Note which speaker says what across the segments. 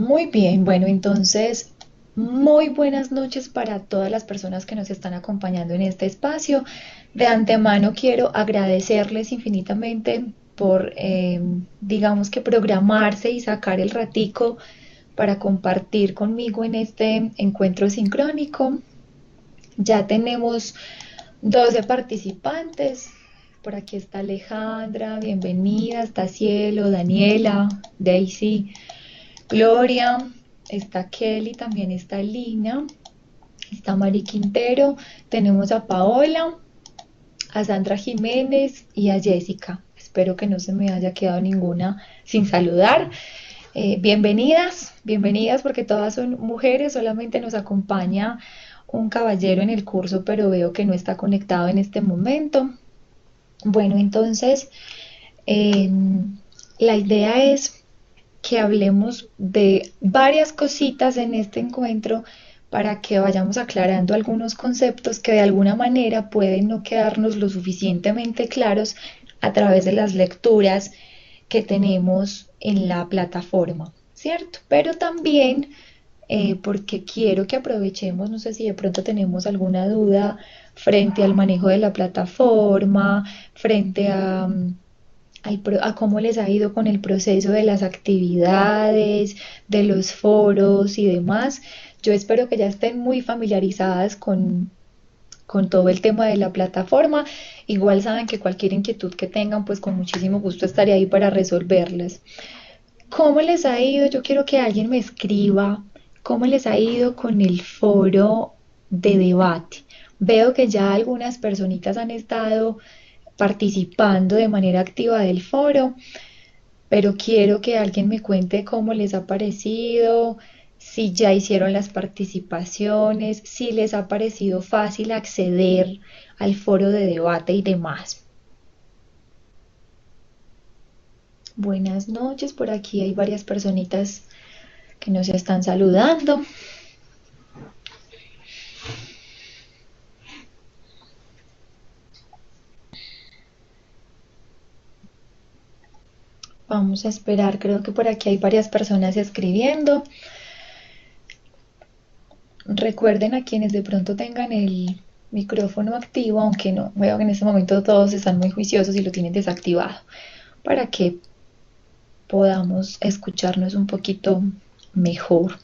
Speaker 1: Muy bien, bueno, entonces, muy buenas noches para todas las personas que nos están acompañando en este espacio. De antemano quiero agradecerles infinitamente por, digamos que programarse y sacar el ratico para compartir conmigo en este encuentro sincrónico. Ya tenemos 12 participantes. Por aquí está Alejandra, bienvenida, está Cielo, Daniela, Daisy. Gloria, está Kelly, también está Lina, está Mari Quintero, tenemos a Paola, a Sandra Jiménez y a Jessica. Espero que no se me haya quedado ninguna sin saludar. Bienvenidas, bienvenidas porque todas son mujeres, solamente nos acompaña un caballero en el curso, pero veo que no está conectado en este momento. Bueno, entonces, eh, la idea es que hablemos de varias cositas en este encuentro para que vayamos aclarando algunos conceptos que de alguna manera pueden no quedarnos lo suficientemente claros a través de las lecturas que tenemos en la plataforma, ¿cierto? Pero también porque quiero que aprovechemos, no sé si de pronto tenemos alguna duda frente al manejo de la plataforma, frente a cómo les ha ido con el proceso de las actividades, de los foros y demás. Yo espero que ya estén muy familiarizadas con todo el tema de la plataforma. Igual saben que cualquier inquietud que tengan, pues con muchísimo gusto estaré ahí para resolverles. ¿Cómo les ha ido? Yo quiero que alguien me escriba cómo les ha ido con el foro de debate. Veo que ya algunas personitas han estado participando de manera activa del foro, pero quiero que alguien me cuente cómo les ha parecido, si ya hicieron las participaciones, si les ha parecido fácil acceder al foro de debate y demás. Buenas noches, por aquí hay varias personitas que nos están saludando. Vamos a esperar, creo que por aquí hay varias personas escribiendo. Recuerden a quienes de pronto tengan el micrófono activo, aunque no, veo que en este momento todos están muy juiciosos y lo tienen desactivado, para que podamos escucharnos un poquito mejor.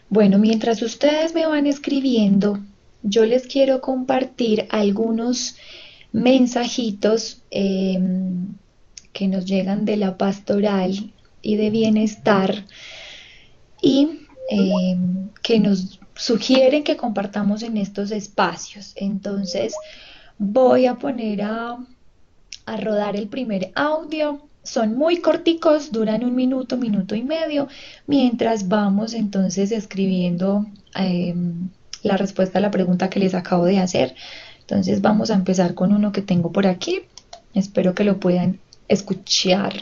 Speaker 1: Bueno, mientras ustedes me van escribiendo, yo les quiero compartir algunos mensajitos que nos llegan de la pastoral y de bienestar y que nos sugieren que compartamos en estos espacios. Entonces voy a poner a rodar el primer audio. Son muy corticos, duran un minuto, minuto y medio, mientras vamos entonces escribiendo eh, la respuesta a la pregunta que les acabo de hacer. Entonces vamos a empezar con uno que tengo por aquí. Espero que lo puedan escuchar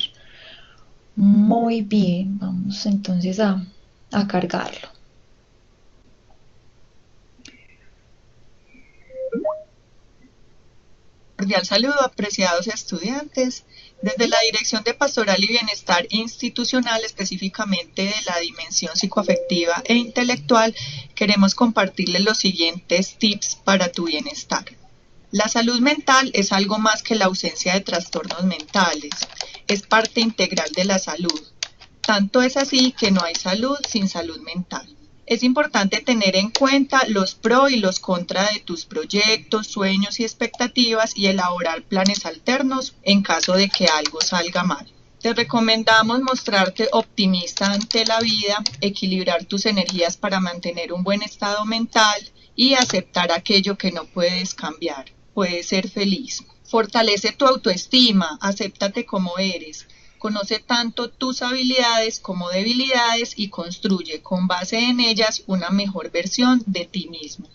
Speaker 1: muy bien. Vamos entonces a cargarlo.
Speaker 2: Cordial saludo, apreciados estudiantes. Desde la Dirección de Pastoral y Bienestar Institucional, específicamente de la dimensión psicoafectiva e intelectual, queremos compartirles los siguientes tips para tu bienestar. La salud mental es algo más que la ausencia de trastornos mentales, es parte integral de la salud. Tanto es así que no hay salud sin salud mental. Es importante tener en cuenta los pros y los contras de tus proyectos, sueños y expectativas y elaborar planes alternos en caso de que algo salga mal. Te recomendamos mostrarte optimista ante la vida, equilibrar tus energías para mantener un buen estado mental y aceptar aquello que no puedes cambiar. Puedes ser feliz. Fortalece tu autoestima, acéptate como eres. Conoce tanto tus habilidades como debilidades y construye con base en ellas una mejor versión de ti mismo.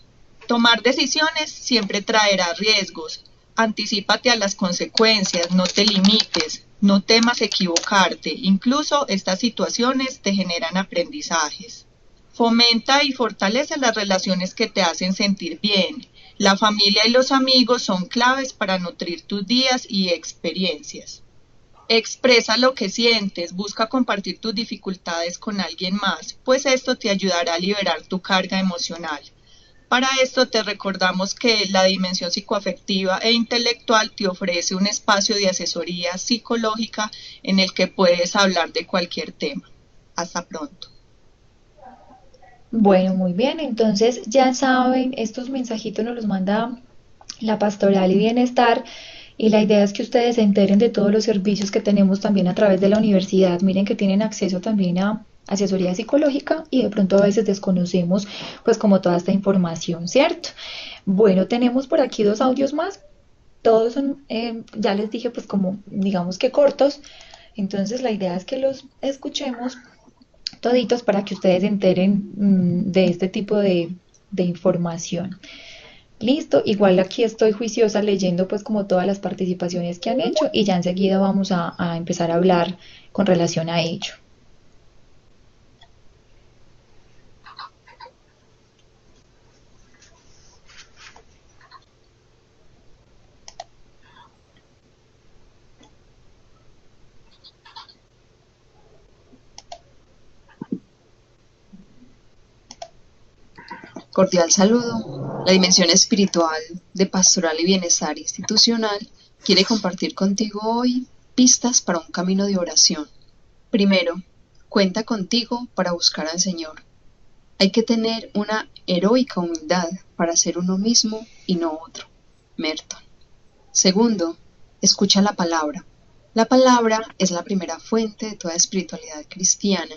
Speaker 2: Tomar decisiones siempre traerá riesgos. Anticípate a las consecuencias, no te limites, no temas equivocarte. Incluso estas situaciones te generan aprendizajes. Fomenta y fortalece las relaciones que te hacen sentir bien. La familia y los amigos son claves para nutrir tus días y experiencias. Expresa lo que sientes, busca compartir tus dificultades con alguien más, pues esto te ayudará a liberar tu carga emocional. Para esto te recordamos que la dimensión psicoafectiva e intelectual te ofrece un espacio de asesoría psicológica en el que puedes hablar de cualquier tema. Hasta pronto.
Speaker 1: Bueno, muy bien, entonces ya saben, estos mensajitos nos los manda la Pastoral y Bienestar y la idea es que ustedes se enteren de todos los servicios que tenemos también a través de la universidad. Miren que tienen acceso también a asesoría psicológica y de pronto a veces desconocemos pues como toda esta información, ¿cierto? Bueno, tenemos por aquí dos audios más. Todos son, ya les dije, pues como digamos que cortos. Entonces la idea es que los escuchemos toditos para que ustedes se enteren de este tipo de información. Listo, igual aquí estoy juiciosa leyendo pues como todas las participaciones que han hecho y ya enseguida vamos a empezar a hablar con relación a ello.
Speaker 3: Cordial saludo. La dimensión espiritual de Pastoral y Bienestar Institucional quiere compartir contigo hoy pistas para un camino de oración. Primero, cuenta contigo para buscar al Señor. Hay que tener una heroica humildad para ser uno mismo y no otro. Merton. Segundo, escucha la palabra. La palabra es la primera fuente de toda espiritualidad cristiana.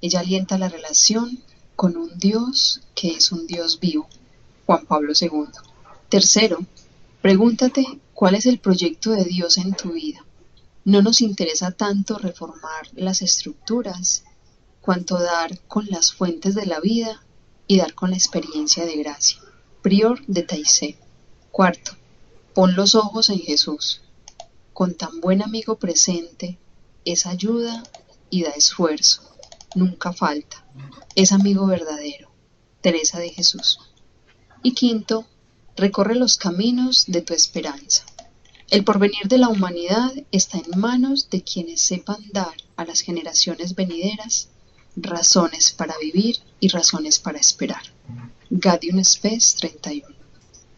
Speaker 3: Ella alienta la relación con un Dios que es un Dios vivo. Juan Pablo II. Tercero, pregúntate cuál es el proyecto de Dios en tu vida. No nos interesa tanto reformar las estructuras, cuanto dar con las fuentes de la vida y dar con la experiencia de gracia. Prior de Taizé. Cuarto, pon los ojos en Jesús. Con tan buen amigo presente, es ayuda y da esfuerzo. Nunca falta. Es amigo verdadero. Teresa de Jesús. Y quinto, recorre los caminos de tu esperanza. El porvenir de la humanidad está en manos de quienes sepan dar a las generaciones venideras razones para vivir y razones para esperar. Gaudium Spes 31.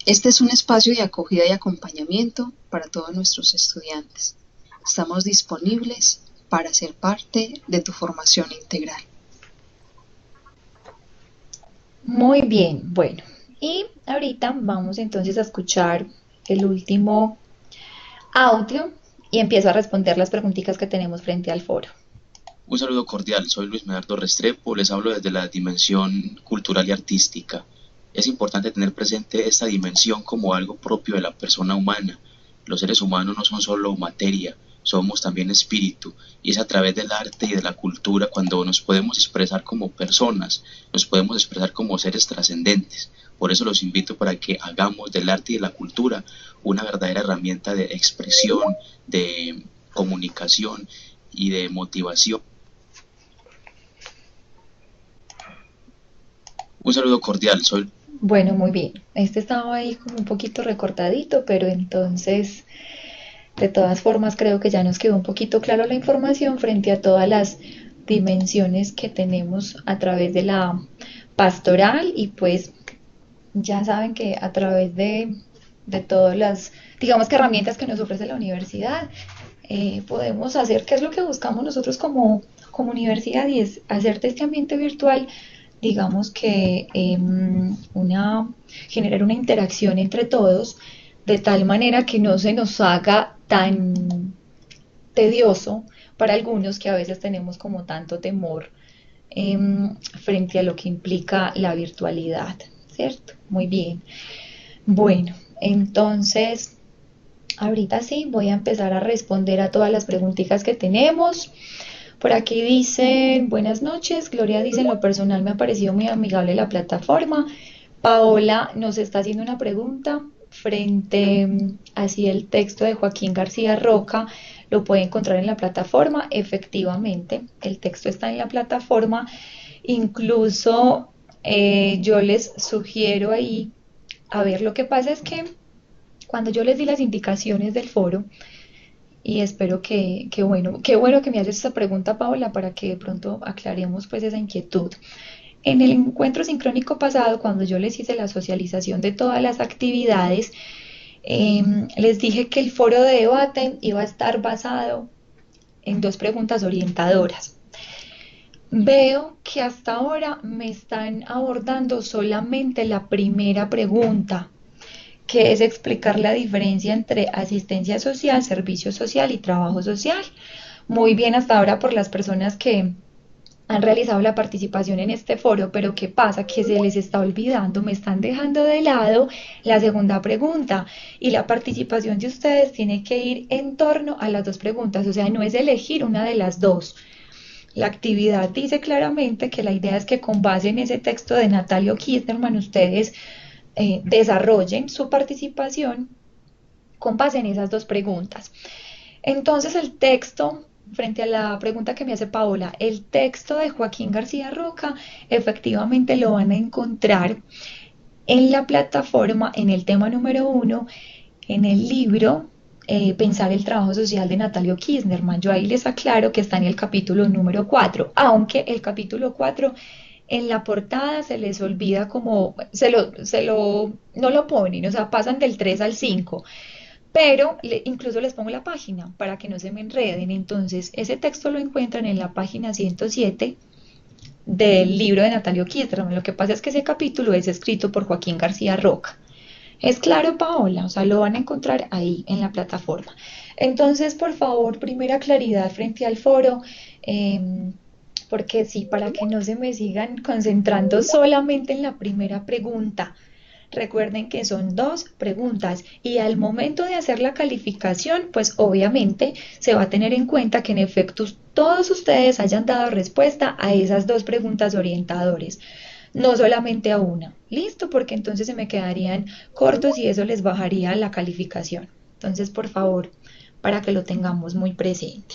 Speaker 3: Este es un espacio de acogida y acompañamiento para todos nuestros estudiantes. Estamos disponibles para ser parte de tu formación integral.
Speaker 1: Muy bien, bueno, y ahorita vamos entonces a escuchar el último audio y empiezo a responder las preguntitas que tenemos frente al foro.
Speaker 4: Un saludo cordial, soy Luis Medardo Restrepo, les hablo desde la dimensión cultural y artística. Es importante tener presente esta dimensión como algo propio de la persona humana. Los seres humanos no son solo materia, somos también espíritu, y es a través del arte y de la cultura cuando nos podemos expresar como personas, nos podemos expresar como seres trascendentes. Por eso los invito para que hagamos del arte y de la cultura una verdadera herramienta de expresión, de comunicación y de motivación. Un saludo cordial, soy...
Speaker 1: Bueno, muy bien. Este estaba ahí como un poquito recortadito, pero entonces, de todas formas, creo que ya nos quedó un poquito claro la información frente a todas las dimensiones que tenemos a través de la pastoral y pues ya saben que a través de todas las, digamos que herramientas que nos ofrece la universidad, podemos hacer, qué es lo que buscamos nosotros como universidad y es hacer de este ambiente virtual digamos que generar una interacción entre todos de tal manera que no se nos haga tan tedioso para algunos que a veces tenemos como tanto temor frente a lo que implica la virtualidad, ¿cierto? Muy bien. Bueno, entonces, ahorita sí voy a empezar a responder a todas las preguntitas que tenemos. Por aquí dicen, buenas noches, Gloria dice, en lo personal me ha parecido muy amigable la plataforma. Paola nos está haciendo una pregunta frente hacia el texto de Joaquín García Roca, lo puede encontrar en la plataforma, efectivamente, el texto está en la plataforma, incluso yo les sugiero ahí, a ver, lo que pasa es que cuando yo les di las indicaciones del foro, y espero qué bueno que me haces esta pregunta, Paola, para que de pronto aclaremos pues esa inquietud. En el encuentro sincrónico pasado, cuando yo les hice la socialización de todas las actividades, les dije que el foro de debate iba a estar basado en dos preguntas orientadoras. Veo que hasta ahora me están abordando solamente la primera pregunta, que es explicar la diferencia entre asistencia social, servicio social y trabajo social. Muy bien hasta ahora por las personas que han realizado la participación en este foro, pero ¿qué pasa? Que se les está olvidando, me están dejando de lado la segunda pregunta, y la participación de ustedes tiene que ir en torno a las dos preguntas, o sea, no es elegir una de las dos. La actividad dice claramente que la idea es que con base en ese texto de Natalio Kirchnerman ustedes desarrollen su participación con base en esas dos preguntas. Entonces el texto, frente a la pregunta que me hace Paola, el texto de Joaquín García Roca efectivamente lo van a encontrar en la plataforma, en el tema número 1, en el libro Pensar el trabajo social de Natalio Kirchnerman. Yo ahí les aclaro que está en el capítulo número 4, aunque el capítulo 4 en la portada se les olvida como, no lo ponen, o sea, pasan del 3 al 5, pero incluso les pongo la página para que no se me enreden. Entonces, ese texto lo encuentran en la página 107 del libro de Natalio Kirchnerman. Lo que pasa es que ese capítulo es escrito por Joaquín García Roca. Es claro, Paola, o sea, lo van a encontrar ahí en la plataforma. Entonces, por favor, primera claridad frente al foro, porque sí, para que no se me sigan concentrando solamente en la primera pregunta. Recuerden que son dos preguntas y al momento de hacer la calificación, pues obviamente se va a tener en cuenta que en efecto todos ustedes hayan dado respuesta a esas dos preguntas orientadores, no solamente a una. ¿Listo? Porque entonces se me quedarían cortos y eso les bajaría la calificación. Entonces, por favor, para que lo tengamos muy presente.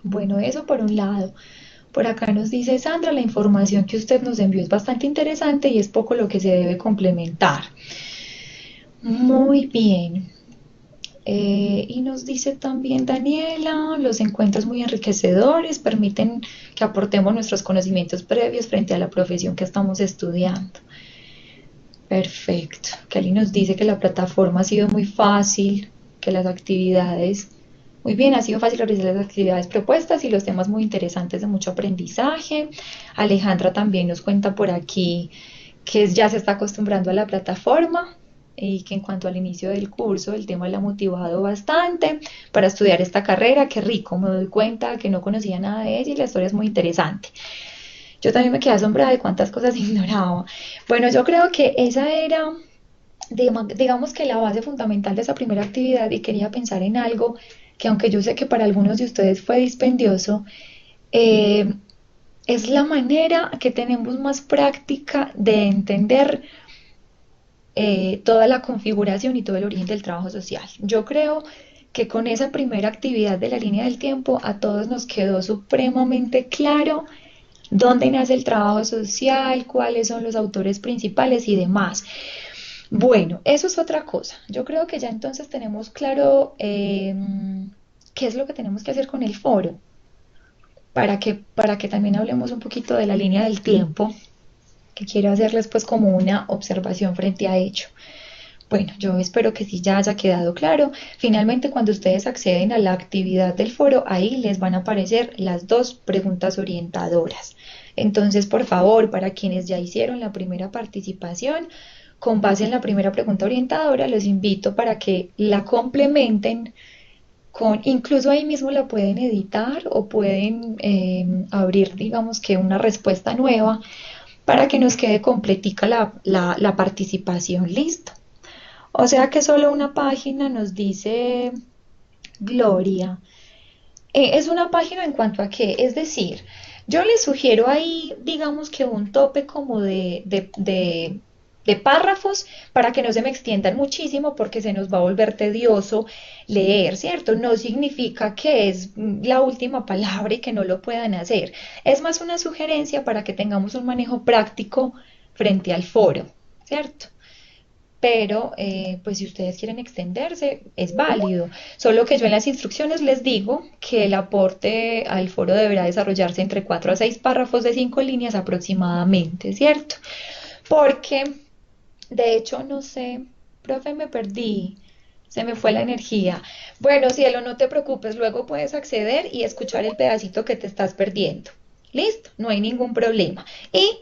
Speaker 1: Bueno, eso por un lado. Por acá nos dice Sandra, la información que usted nos envió es bastante interesante y es poco lo que se debe complementar. Muy bien. Y nos dice también Daniela, los encuentros muy enriquecedores permiten que aportemos nuestros conocimientos previos frente a la profesión que estamos estudiando. Perfecto. Kelly nos dice que la plataforma ha sido muy fácil, que las actividades, muy bien, ha sido fácil realizar las actividades propuestas y los temas muy interesantes de mucho aprendizaje. Alejandra también nos cuenta por aquí que ya se está acostumbrando a la plataforma y que en cuanto al inicio del curso el tema la ha motivado bastante para estudiar esta carrera. Qué rico, me doy cuenta que no conocía nada de ella y la historia es muy interesante. Yo también me quedé asombrada de cuántas cosas ignoraba. Bueno, yo creo que esa era, digamos que la base fundamental de esa primera actividad, y quería pensar en algo que aunque yo sé que para algunos de ustedes fue dispendioso, eh, es la manera que tenemos más práctica de entender toda la configuración y todo el origen del trabajo social. Yo creo que con esa primera actividad de la línea del tiempo a todos nos quedó supremamente claro dónde nace el trabajo social, cuáles son los autores principales y demás. Bueno, eso es otra cosa. Yo creo que ya entonces tenemos claro qué es lo que tenemos que hacer con el foro, para que también hablemos un poquito de la línea del tiempo, que quiero hacerles pues como una observación frente a ello. Bueno, yo espero que sí ya haya quedado claro. Finalmente, cuando ustedes acceden a la actividad del foro, ahí les van a aparecer las dos preguntas orientadoras. Entonces, por favor, para quienes ya hicieron la primera participación, con base en la primera pregunta orientadora, los invito para que la complementen incluso ahí mismo la pueden editar o pueden abrir, digamos que una respuesta nueva para que nos quede completica la participación. Listo. O sea que solo una página nos dice Gloria. Es una página en cuanto a qué, es decir, yo les sugiero ahí, digamos que un tope como de párrafos para que no se me extiendan muchísimo porque se nos va a volver tedioso leer, ¿cierto? No significa que es la última palabra y que no lo puedan hacer. Es más una sugerencia para que tengamos un manejo práctico frente al foro, ¿cierto? pero pues si ustedes quieren extenderse, es válido. Solo que yo en las instrucciones les digo que el aporte al foro deberá desarrollarse entre 4 a 6 párrafos de 5 líneas aproximadamente, ¿cierto? Porque, de hecho, no sé, profe, me perdí. Se me fue la energía. Bueno, cielo, no te preocupes, luego puedes acceder y escuchar el pedacito que te estás perdiendo. Listo, no hay ningún problema. Y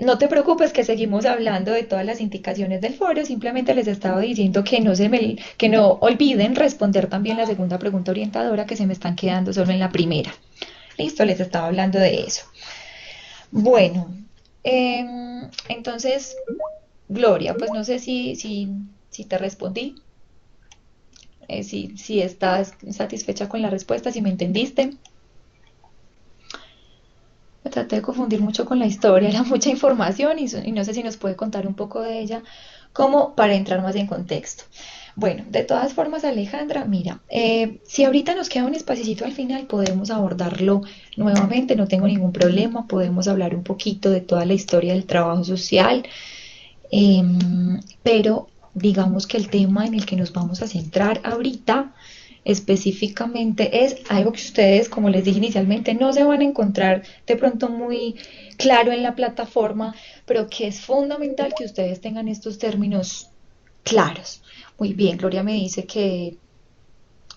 Speaker 1: no te preocupes que seguimos hablando de todas las indicaciones del foro, simplemente les estaba diciendo que no olviden responder también la segunda pregunta orientadora que se me están quedando solo en la primera. Listo, les estaba hablando de eso. Bueno, entonces, Gloria, pues no sé si te respondí, si estás satisfecha con la respuesta, si me entendiste. Me traté de confundir mucho con la historia, era mucha información y no sé si nos puede contar un poco de ella, como para entrar más en contexto. Bueno, de todas formas, Alejandra, mira, si ahorita nos queda un espacito al final, podemos abordarlo nuevamente, no tengo ningún problema, podemos hablar un poquito de toda la historia del trabajo social, eh, pero digamos que el tema en el que nos vamos a centrar ahorita específicamente es algo que ustedes, como les dije inicialmente, no se van a encontrar de pronto muy claro en la plataforma, pero que es fundamental que ustedes tengan estos términos claros. Muy bien, Gloria me dice que,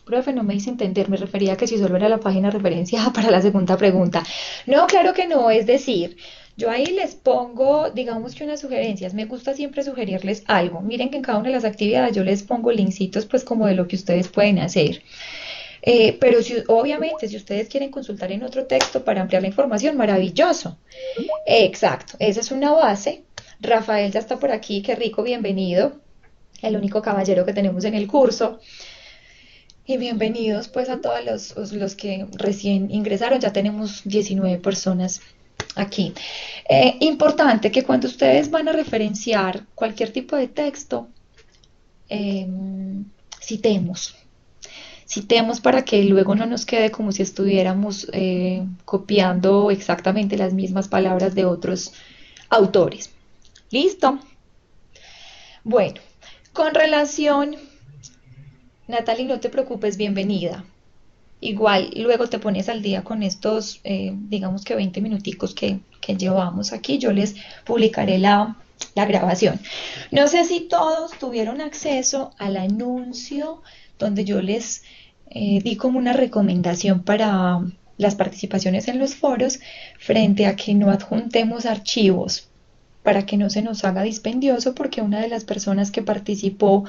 Speaker 1: profe, no me hice entender, me refería a que si solo era la página referencia para la segunda pregunta. No, claro que no, es decir, yo ahí les pongo, digamos que unas sugerencias, me gusta siempre sugerirles algo. Miren que en cada una de las actividades yo les pongo lincitos pues como de lo que ustedes pueden hacer. Pero si, obviamente, si ustedes quieren consultar en otro texto para ampliar la información, maravilloso. Exacto, esa es una base. Rafael ya está por aquí, qué rico, bienvenido. El único caballero que tenemos en el curso. Y bienvenidos pues a todos los que recién ingresaron. Ya tenemos 19 personas aquí. Importante que cuando ustedes van a referenciar cualquier tipo de texto, eh, citemos. Citemos para que luego no nos quede como si estuviéramos copiando exactamente las mismas palabras de otros autores. ¿Listo? Bueno, con relación, Natalie, no te preocupes, bienvenida. Igual luego te pones al día con estos, digamos que 20 minuticos que llevamos aquí. Yo les publicaré la grabación. No sé si todos tuvieron acceso al anuncio donde yo les di como una recomendación para las participaciones en los foros frente a que no adjuntemos archivos para que no se nos haga dispendioso porque una de las personas que participó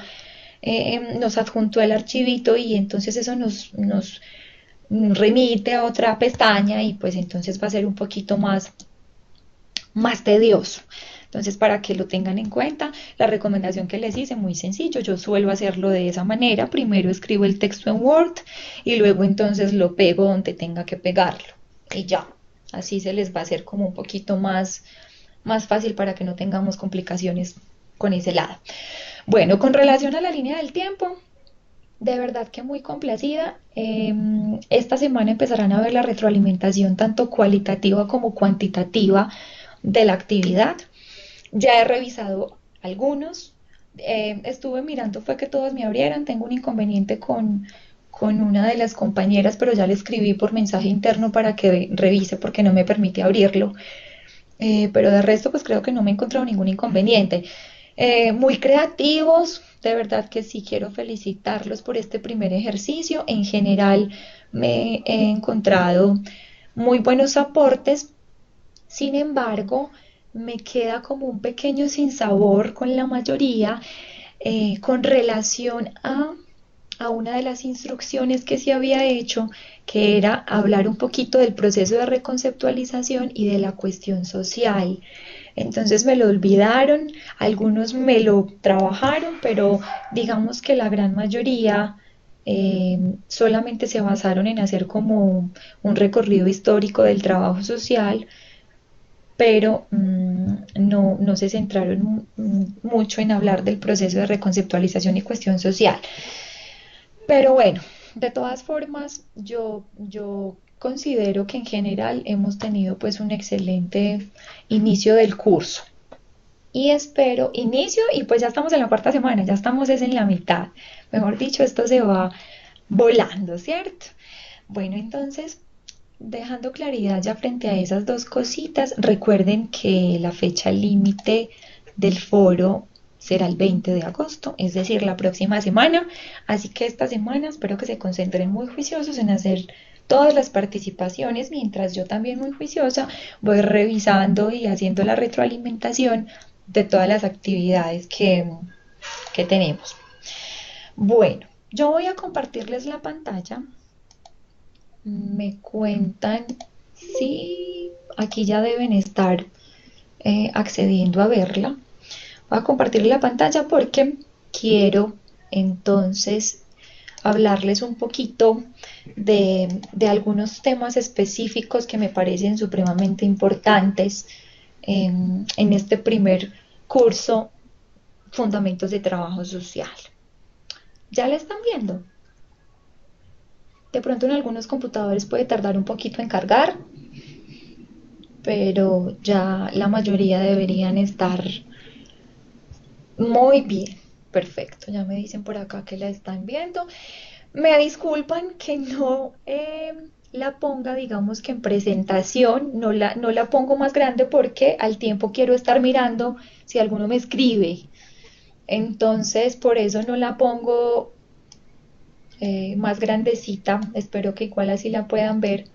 Speaker 1: nos adjuntó el archivito y entonces eso nos remite a otra pestaña y pues entonces va a ser un poquito más tedioso. Entonces, para que lo tengan en cuenta, la recomendación que les hice, muy sencillo, yo suelo hacerlo de esa manera, primero escribo el texto en Word y luego entonces lo pego donde tenga que pegarlo y ya, así se les va a hacer como un poquito más fácil para que no tengamos complicaciones con ese lado. Bueno, con relación a la línea del tiempo, de verdad que muy complacida. Esta semana empezarán a ver la retroalimentación tanto cualitativa como cuantitativa de la actividad. Ya he revisado algunos. Estuve mirando, fue que todos me abrieran. Tengo un inconveniente con una de las compañeras, pero ya le escribí por mensaje interno para que revise porque no me permite abrirlo. Pero de resto, pues creo que no me he encontrado ningún inconveniente. Muy creativos, de verdad que sí quiero felicitarlos por este primer ejercicio. En general me he encontrado muy buenos aportes, sin embargo, me queda como un pequeño sinsabor con la mayoría con relación a una de las instrucciones que se había hecho, que era hablar un poquito del proceso de reconceptualización y de la cuestión social. Entonces me lo olvidaron, algunos me lo trabajaron, pero digamos que la gran mayoría solamente se basaron en hacer como un recorrido histórico del trabajo social, pero no se centraron mucho en hablar del proceso de reconceptualización y cuestión social. Pero bueno, de todas formas, yo considero que en general hemos tenido pues un excelente inicio del curso. y espero, inicio y pues ya estamos en la cuarta semana, ya estamos es en la mitad. Mejor dicho, esto se va volando, ¿cierto? Bueno, entonces, dejando claridad ya frente a esas dos cositas, recuerden que la fecha límite del foro será el 20 de agosto, es decir, la próxima semana. Así que esta semana espero que se concentren muy juiciosos en hacer todas las participaciones, mientras yo también muy juiciosa voy revisando y haciendo la retroalimentación de todas las actividades que tenemos. Bueno, yo voy a compartirles la pantalla. Me cuentan si aquí ya deben estar accediendo a verla. Voy a compartir la pantalla porque quiero entonces hablarles un poquito de algunos temas específicos que me parecen supremamente importantes en este primer curso, Fundamentos de Trabajo Social. ¿Ya la están viendo? De pronto en algunos computadores puede tardar un poquito en cargar, pero ya la mayoría deberían estar muy bien. Perfecto, ya me dicen por acá que la están viendo. Me disculpan que no la ponga, digamos que en presentación, no la pongo más grande porque al tiempo quiero estar mirando si alguno me escribe. Entonces, por eso no la pongo más grandecita. Espero que igual así la puedan ver,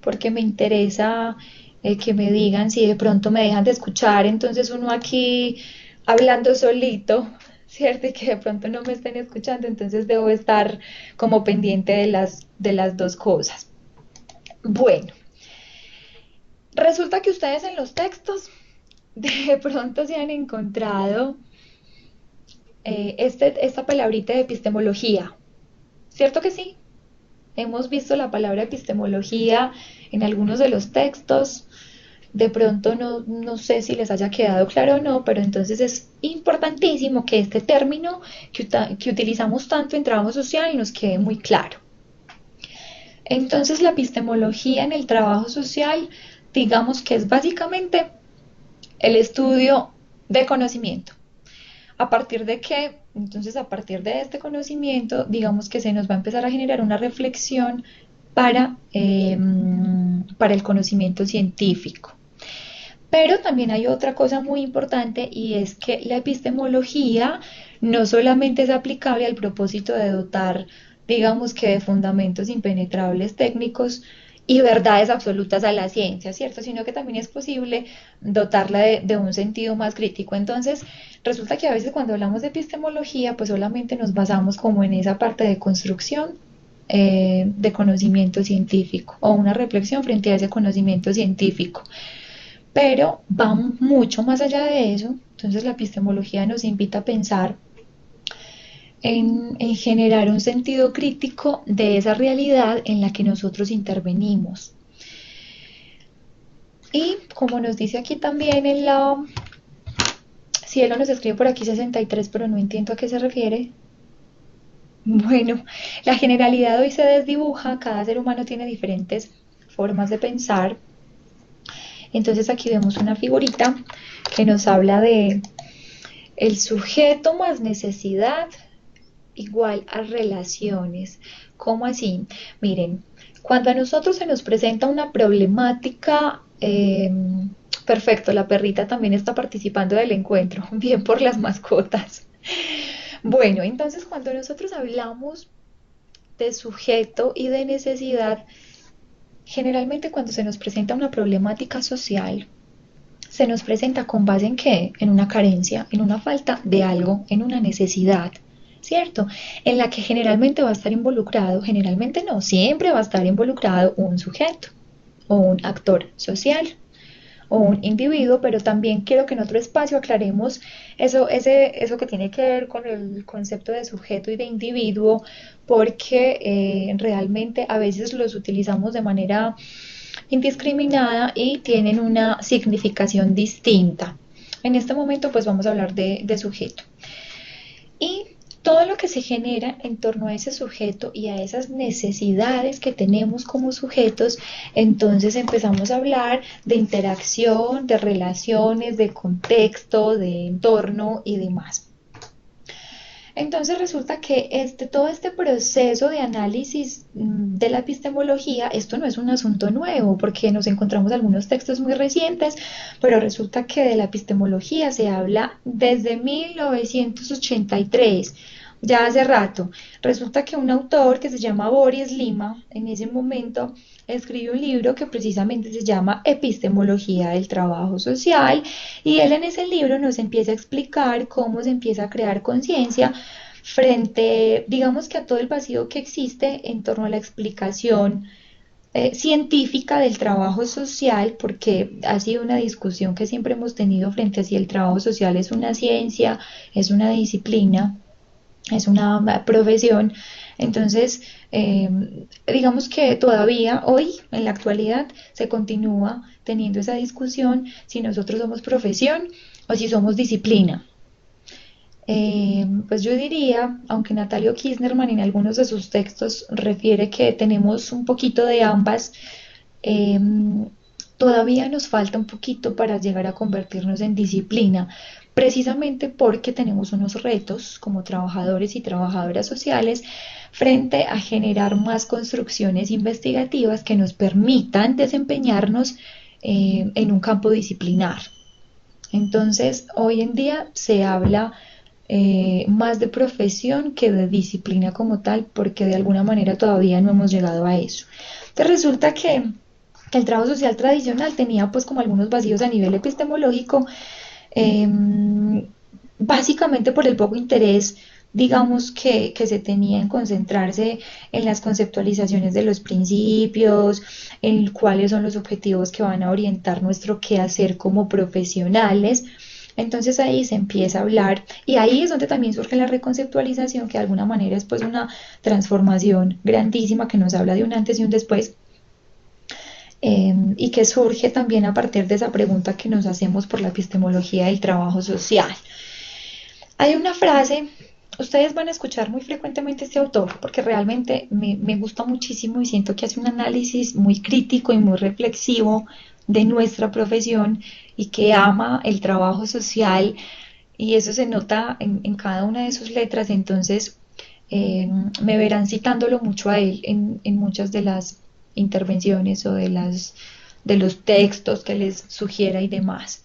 Speaker 1: porque me interesa que me digan si de pronto me dejan de escuchar. Entonces uno aquí hablando solito, ¿cierto? Y que de pronto no me estén escuchando, entonces debo estar como pendiente de las dos cosas. Bueno, resulta que ustedes en los textos de pronto se han encontrado esta palabrita de epistemología, ¿cierto que sí? Hemos visto la palabra epistemología en algunos de los textos. De pronto no sé si les haya quedado claro o no, pero entonces es importantísimo que este término que utilizamos tanto en trabajo social nos quede muy claro. Entonces la epistemología en el trabajo social, digamos que es básicamente el estudio de conocimiento. ¿A partir de qué? Entonces, a partir de este conocimiento, digamos que se nos va a empezar a generar una reflexión para el conocimiento científico. Pero también hay otra cosa muy importante, y es que la epistemología no solamente es aplicable al propósito de dotar, digamos que de fundamentos impenetrables técnicos y verdades absolutas a la ciencia, ¿cierto? Sino que también es posible dotarla de un sentido más crítico. Entonces, resulta que a veces cuando hablamos de epistemología, pues solamente nos basamos como en esa parte de construcción de conocimiento científico o una reflexión frente a ese conocimiento científico. Pero va mucho más allá de eso. Entonces la epistemología nos invita a pensar en generar un sentido crítico de esa realidad en la que nosotros intervenimos. Y como nos dice aquí también en la... Cielo nos escribe por aquí 63, pero no entiendo a qué se refiere. Bueno, la generalidad hoy se desdibuja, cada ser humano tiene diferentes formas de pensar. Entonces aquí vemos una figurita que nos habla de el sujeto más necesidad igual a relaciones. ¿Cómo así? Miren, cuando a nosotros se nos presenta una problemática, perfecto, la perrita también está participando del encuentro, bien por las mascotas. Bueno, entonces cuando nosotros hablamos de sujeto y de necesidad, generalmente cuando se nos presenta una problemática social, se nos presenta con base en ¿qué? En una carencia, en una falta de algo, en una necesidad, ¿cierto? En la que generalmente va a estar involucrado, generalmente no, siempre va a estar involucrado un sujeto o un actor social o un individuo, pero también quiero que en otro espacio aclaremos eso que tiene que ver con el concepto de sujeto y de individuo, porque realmente a veces los utilizamos de manera indiscriminada y tienen una significación distinta. En este momento pues vamos a hablar de sujeto. Y todo lo que se genera en torno a ese sujeto y a esas necesidades que tenemos como sujetos, entonces empezamos a hablar de interacción, de relaciones, de contexto, de entorno y demás. Entonces resulta que todo este proceso de análisis de la epistemología, esto no es un asunto nuevo, porque nos encontramos algunos textos muy recientes, pero resulta que de la epistemología se habla desde 1983, ya hace rato. Resulta que un autor que se llama Boris Lima, en ese momento escribe un libro que precisamente se llama Epistemología del Trabajo Social, y él en ese libro nos empieza a explicar cómo se empieza a crear conciencia frente, digamos que a todo el vacío que existe en torno a la explicación científica del trabajo social, porque ha sido una discusión que siempre hemos tenido frente a si el trabajo social es una ciencia, es una disciplina, es una profesión. Entonces, digamos que todavía hoy, en la actualidad, se continúa teniendo esa discusión si nosotros somos profesión o si somos disciplina. Pues yo diría, aunque Natalio Kirchnerman en algunos de sus textos refiere que tenemos un poquito de ambas, eh, todavía nos falta un poquito para llegar a convertirnos en disciplina, precisamente porque tenemos unos retos como trabajadores y trabajadoras sociales frente a generar más construcciones investigativas que nos permitan desempeñarnos en un campo disciplinar. Entonces, hoy en día se habla más de profesión que de disciplina como tal, porque de alguna manera todavía no hemos llegado a eso. Entonces resulta que el trabajo social tradicional tenía pues como algunos vacíos a nivel epistemológico, eh, básicamente por el poco interés, digamos, que se tenía en concentrarse en las conceptualizaciones de los principios, en cuáles son los objetivos que van a orientar nuestro quehacer como profesionales. Entonces ahí se empieza a hablar y ahí es donde también surge la reconceptualización, que de alguna manera es pues una transformación grandísima que nos habla de un antes y un después, y que surge también a partir de esa pregunta que nos hacemos por la epistemología del trabajo social. Hay una frase, ustedes van a escuchar muy frecuentemente este autor porque realmente me gusta muchísimo y siento que hace un análisis muy crítico y muy reflexivo de nuestra profesión y que ama el trabajo social, y eso se nota en cada una de sus letras. Entonces me verán citándolo mucho a él en muchas de las intervenciones o de los textos que les sugiera y demás.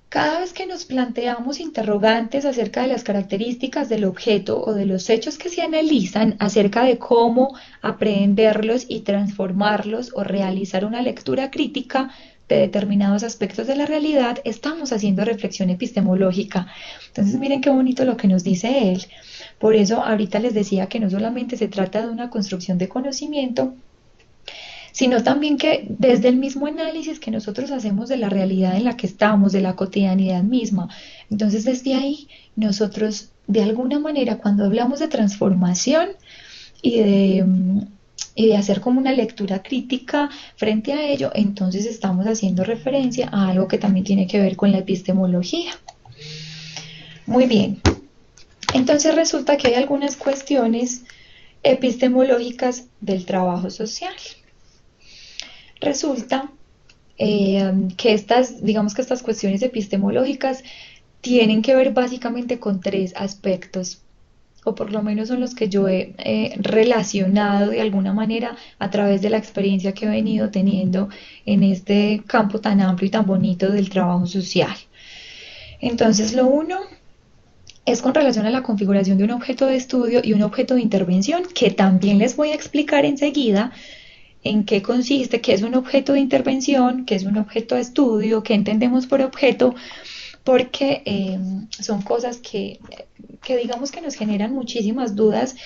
Speaker 1: Cada vez que nos planteamos interrogantes acerca de las características del objeto o de los hechos que se analizan, acerca de cómo aprehenderlos y transformarlos o realizar una lectura crítica de determinados aspectos de la realidad, estamos haciendo reflexión epistemológica. Entonces miren qué bonito lo que nos dice él. Por eso ahorita les decía que no solamente se trata de una construcción de conocimiento, sino también que desde el mismo análisis que nosotros hacemos de la realidad en la que estamos, de la cotidianidad misma, entonces desde ahí nosotros de alguna manera cuando hablamos de transformación y de hacer como una lectura crítica frente a ello, entonces estamos haciendo referencia a algo que también tiene que ver con la epistemología. Muy bien, entonces resulta que hay algunas cuestiones epistemológicas del trabajo social. Resulta que digamos que estas cuestiones epistemológicas tienen que ver básicamente con tres aspectos, o por lo menos son los que yo he relacionado de alguna manera a través de la experiencia que he venido teniendo en este campo tan amplio y tan bonito del trabajo social. Entonces, lo uno es con relación a la configuración de un objeto de estudio y un objeto de intervención, que también les voy a explicar enseguida en qué consiste, qué es un objeto de intervención, qué es un objeto de estudio, qué entendemos por objeto, porque son cosas que digamos que nos generan muchísimas dudas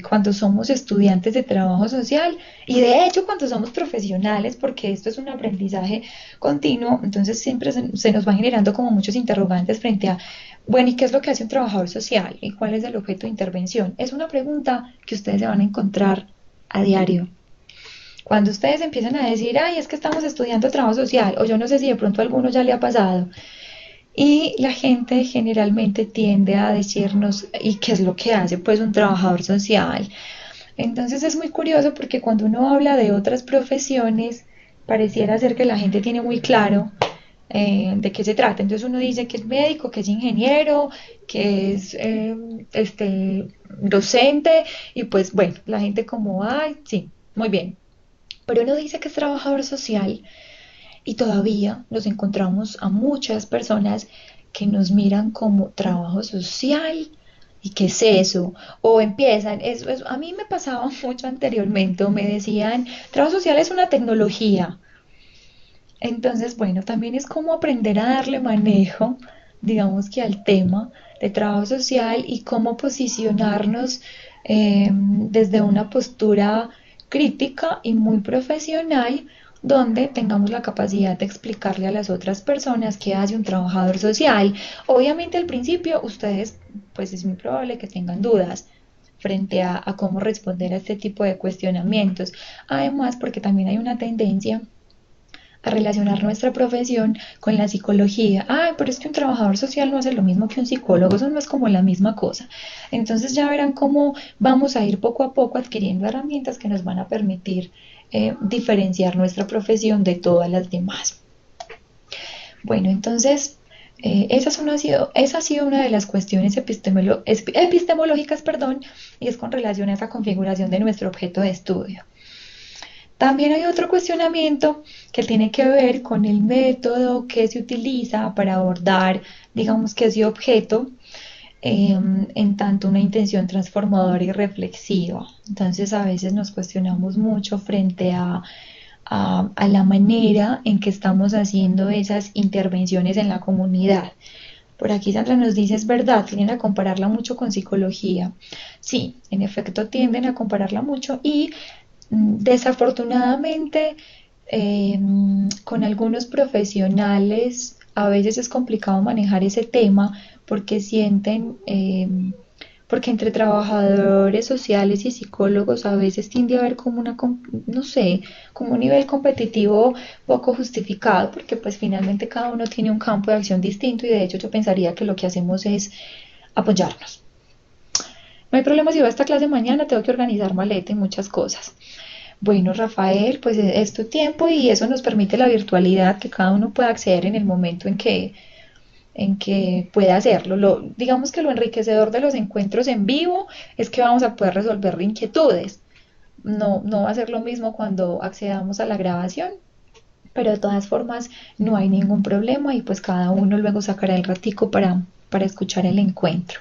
Speaker 1: cuando somos estudiantes de trabajo social y de hecho cuando somos profesionales, porque esto es un aprendizaje continuo. Entonces siempre se nos va generando como muchos interrogantes frente a, bueno, ¿y qué es lo que hace un trabajador social? ¿Y cuál es el objeto de intervención? Es una pregunta que ustedes se van a encontrar a diario. Cuando ustedes empiezan a decir, ay, es que estamos estudiando trabajo social, o yo no sé si de pronto a alguno ya le ha pasado, Y la gente generalmente tiende a decirnos, ¿y qué es lo que hace pues un trabajador social? Entonces es muy curioso porque cuando uno habla de otras profesiones, pareciera ser que la gente tiene muy claro de qué se trata. Entonces uno dice que es médico, que es ingeniero, que es docente, y pues bueno, la gente como, ay, sí, muy bien. Pero uno dice que es trabajador social y todavía nos encontramos a muchas personas que nos miran como trabajo social. ¿Y qué es eso? O empiezan, a mí me pasaba mucho anteriormente, o me decían, trabajo social es una tecnología. Entonces, bueno, también es como aprender a darle manejo, digamos que al tema de trabajo social y cómo posicionarnos desde una postura crítica y muy profesional, donde tengamos la capacidad de explicarle a las otras personas qué hace un trabajador social. Obviamente al principio ustedes, pues es muy probable que tengan dudas frente a cómo responder a este tipo de cuestionamientos. Además, porque también hay una tendencia a relacionar nuestra profesión con la psicología. Ay, pero es que un trabajador social no hace lo mismo que un psicólogo, eso no es como la misma cosa. Entonces ya verán cómo vamos a ir poco a poco adquiriendo herramientas que nos van a permitir diferenciar nuestra profesión de todas las demás. Bueno, entonces esa ha sido una de las cuestiones epistemológicas, perdón, y es con relación a esa configuración de nuestro objeto de estudio. También hay otro cuestionamiento que tiene que ver con el método que se utiliza para abordar, digamos que ese objeto, en tanto una intención transformadora y reflexiva. Entonces a veces nos cuestionamos mucho frente a la manera en que estamos haciendo esas intervenciones en la comunidad. Por aquí Sandra nos dice, es verdad, tienden a compararla mucho con psicología. Sí, en efecto tienden a compararla mucho y desafortunadamente, con algunos profesionales a veces es complicado manejar ese tema porque porque entre trabajadores sociales y psicólogos a veces tiende a haber como no sé, como un nivel competitivo poco justificado, porque pues finalmente cada uno tiene un campo de acción distinto y de hecho yo pensaría que lo que hacemos es apoyarnos. No hay problema si voy a esta clase mañana, tengo que organizar maleta y muchas cosas. Bueno, Rafael, pues es tu tiempo y eso nos permite la virtualidad, que cada uno pueda acceder en el momento en que pueda hacerlo. Digamos que lo enriquecedor de los encuentros en vivo es que vamos a poder resolver inquietudes. No, no va a ser lo mismo cuando accedamos a la grabación, pero de todas formas no hay ningún problema y pues cada uno luego sacará el ratico para escuchar el encuentro.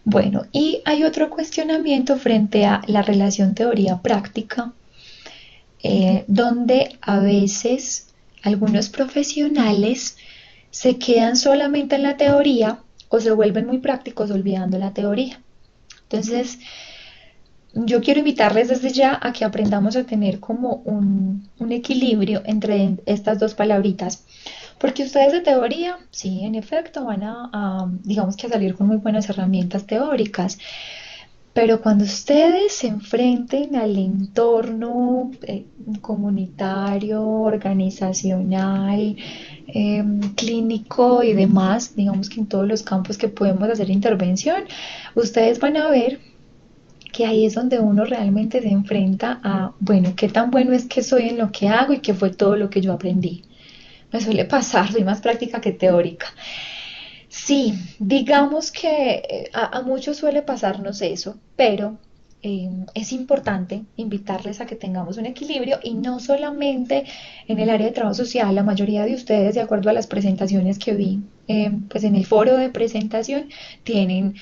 Speaker 1: Bueno, y hay otro cuestionamiento frente a la relación teoría-práctica, donde a veces algunos profesionales se quedan solamente en la teoría o se vuelven muy prácticos olvidando la teoría. Entonces, yo quiero invitarles desde ya a que aprendamos a tener como un equilibrio entre estas dos palabritas. Porque ustedes de teoría, sí, en efecto, van digamos que a salir con muy buenas herramientas teóricas, pero cuando ustedes se enfrenten al entorno comunitario, organizacional, clínico y demás, digamos que en todos los campos que podemos hacer intervención, ustedes van a ver que ahí es donde uno realmente se enfrenta a, bueno, qué tan bueno es que soy en lo que hago y qué fue todo lo que yo aprendí. Me suele pasar, soy más práctica que teórica. Sí, digamos que a muchos suele pasarnos eso, pero es importante invitarles a que tengamos un equilibrio y no solamente en el área de trabajo social. La mayoría de ustedes, de acuerdo a las presentaciones que vi, pues en el foro de presentación, tienen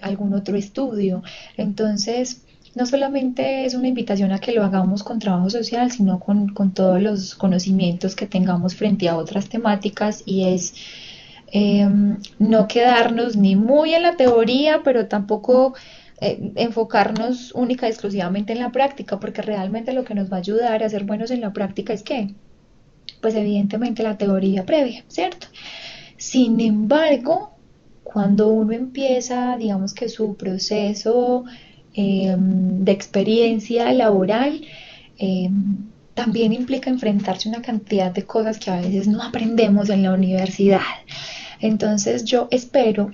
Speaker 1: algún otro estudio. Entonces, no solamente es una invitación a que lo hagamos con trabajo social, sino con todos los conocimientos que tengamos frente a otras temáticas y es no quedarnos ni muy en la teoría, pero tampoco enfocarnos única y exclusivamente en la práctica, porque realmente lo que nos va a ayudar a ser buenos en la práctica es que, pues evidentemente la teoría previa, ¿cierto? Sin embargo, cuando uno empieza, digamos que su proceso de experiencia laboral, eh, también implica enfrentarse a una cantidad de cosas que a veces no aprendemos en la universidad. Entonces yo espero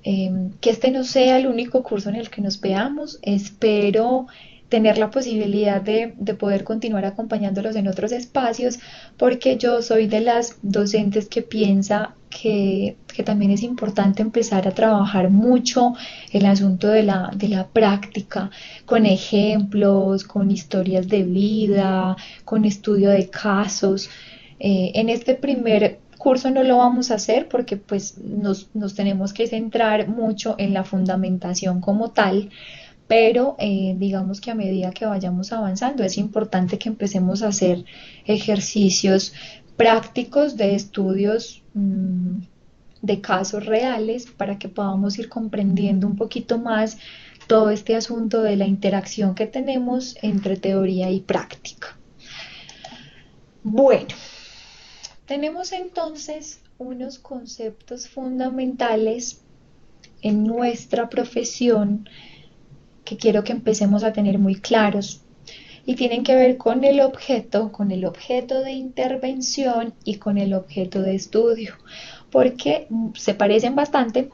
Speaker 1: que este no sea el único curso en el que nos veamos. Espero tener la posibilidad de poder continuar acompañándolos en otros espacios, porque yo soy de las docentes que piensa que también es importante empezar a trabajar mucho el asunto de la práctica, con ejemplos, con historias de vida, con estudio de casos. En este primer curso no lo vamos a hacer porque pues nos tenemos que centrar mucho en la fundamentación como tal, pero digamos que a medida que vayamos avanzando es importante que empecemos a hacer ejercicios prácticos de estudios de casos reales para que podamos ir comprendiendo un poquito más todo este asunto de la interacción que tenemos entre teoría y práctica. Bueno, tenemos entonces unos conceptos fundamentales en nuestra profesión que quiero que empecemos a tener muy claros y tienen que ver con el objeto de intervención y con el objeto de estudio, porque se parecen bastante,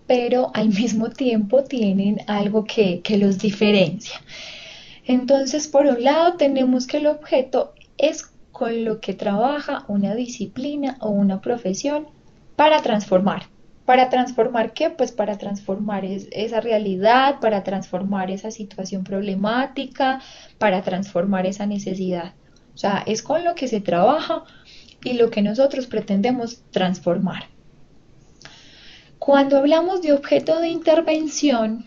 Speaker 1: pero al mismo tiempo tienen algo que los diferencia. Entonces, por un lado, tenemos que el objeto es con lo que trabaja una disciplina o una profesión para transformar. ¿Para transformar qué? Pues para transformar esa realidad, para transformar esa situación problemática, para transformar esa necesidad. O sea, es con lo que se trabaja y lo que nosotros pretendemos transformar. Cuando hablamos de objeto de intervención,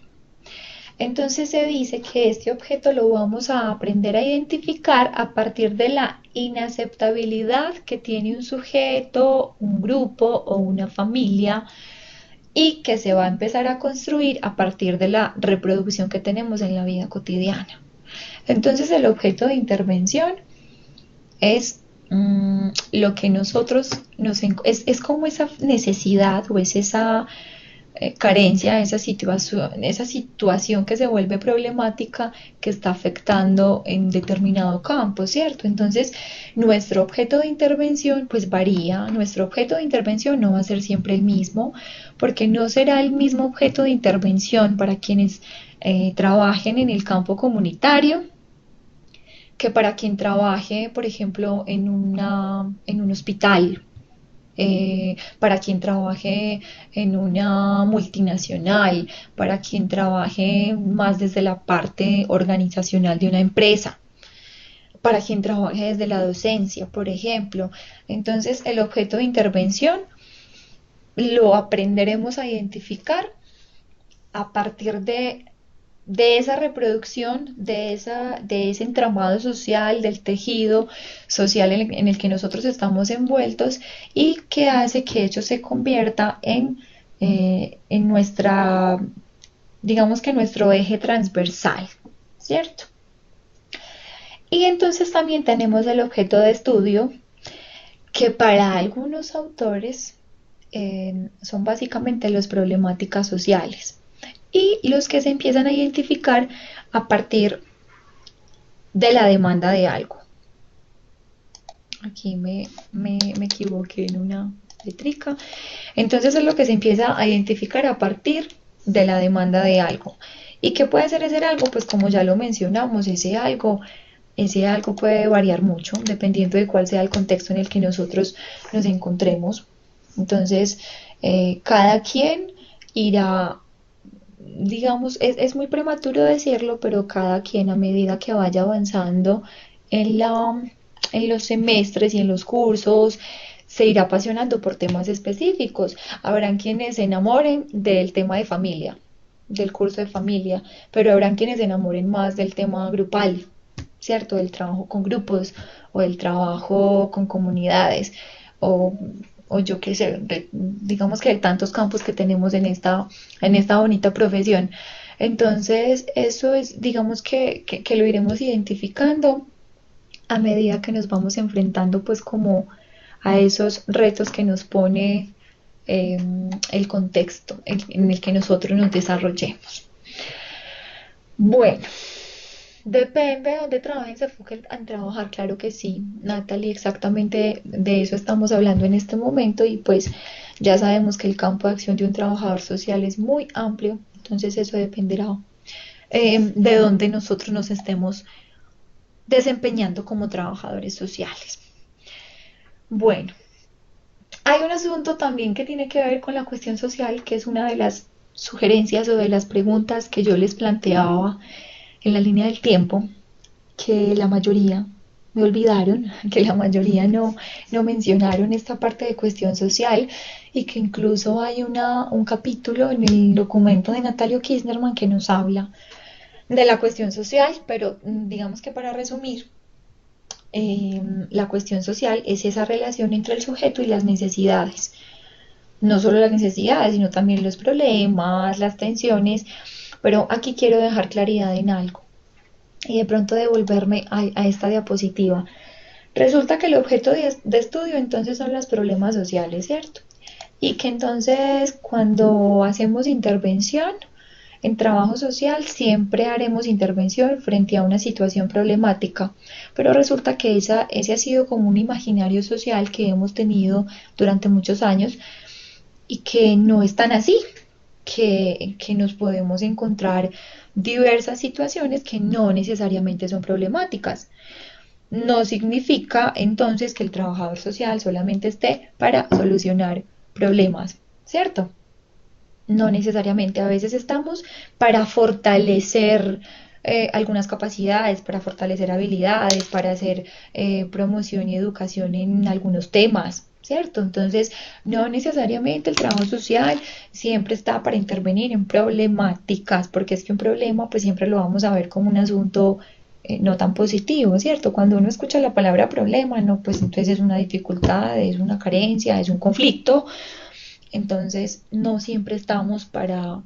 Speaker 1: entonces se dice que este objeto lo vamos a aprender a identificar a partir de la inaceptabilidad que tiene un sujeto, un grupo o una familia y que se va a empezar a construir a partir de la reproducción que tenemos en la vida cotidiana. Entonces el objeto de intervención es lo que nosotros es como esa necesidad o es esa carencia, esa situación que se vuelve problemática que está afectando en determinado campo, ¿cierto? Entonces, nuestro objeto de intervención pues varía, nuestro objeto de intervención no va a ser siempre el mismo, porque no será el mismo objeto de intervención para quienes trabajen en el campo comunitario que para quien trabaje, por ejemplo, en un hospital, para quien trabaje en una multinacional, para quien trabaje más desde la parte organizacional de una empresa, para quien trabaje desde la docencia, por ejemplo. Entonces, el objeto de intervención lo aprenderemos a identificar a partir de esa reproducción, de ese entramado social, del tejido social en el que nosotros estamos envueltos y que hace que ello se convierta en nuestra, digamos que nuestro eje transversal, ¿cierto? Y entonces también tenemos el objeto de estudio, que para algunos autores son básicamente las problemáticas sociales y los que se empiezan a identificar a partir de la demanda de algo. Aquí me equivoqué en una letrica. Entonces es lo que se empieza a identificar a partir de la demanda de algo. ¿Y qué puede ser ese algo? Pues como ya lo mencionamos, ese algo puede variar mucho dependiendo de cuál sea el contexto en el que nosotros nos encontremos. Entonces, cada quien irá, digamos, es muy prematuro decirlo, pero cada quien a medida que vaya avanzando en los semestres y en los cursos, se irá apasionando por temas específicos. Habrán quienes se enamoren del tema de familia, del curso de familia, pero habrán quienes se enamoren más del tema grupal, ¿cierto? Del trabajo con grupos o del trabajo con comunidades o yo qué sé, digamos que hay tantos campos que tenemos en esta bonita profesión. Entonces, eso es, digamos que lo iremos identificando a medida que nos vamos enfrentando pues como a esos retos que nos pone el contexto en el que nosotros nos desarrollemos. Bueno, Depende de dónde trabajen, se enfoquen en trabajar, claro que sí, Natalie, exactamente de eso estamos hablando en este momento y pues ya sabemos que el campo de acción de un trabajador social es muy amplio, entonces eso dependerá de dónde nosotros nos estemos desempeñando como trabajadores sociales. Bueno, hay un asunto también que tiene que ver con la cuestión social, que es una de las sugerencias o de las preguntas que yo les planteaba en la línea del tiempo, que la mayoría me olvidaron, que la mayoría no mencionaron esta parte de cuestión social y que incluso hay un capítulo en el documento de Natalio Kirchnerman que nos habla de la cuestión social, pero digamos que para resumir, la cuestión social es esa relación entre el sujeto y las necesidades. No solo las necesidades, sino también los problemas, las tensiones, pero aquí quiero dejar claridad en algo y de pronto devolverme a esta diapositiva. Resulta que el objeto de estudio entonces son los problemas sociales, ¿cierto? Y que entonces cuando hacemos intervención en trabajo social siempre haremos intervención frente a una situación problemática, pero resulta que ese ha sido como un imaginario social que hemos tenido durante muchos años y que no es tan así, que nos podemos encontrar diversas situaciones que no necesariamente son problemáticas. No significa entonces que el trabajador social solamente esté para solucionar problemas, ¿cierto? No necesariamente, a veces estamos para fortalecer algunas capacidades, para fortalecer habilidades, para hacer promoción y educación en algunos temas, ¿cierto? Entonces, no necesariamente el trabajo social siempre está para intervenir en problemáticas, porque es que un problema pues siempre lo vamos a ver como un asunto no tan positivo, ¿cierto? Cuando uno escucha la palabra problema, no, pues entonces es una dificultad, es una carencia, es un conflicto. Entonces, no siempre estamos para,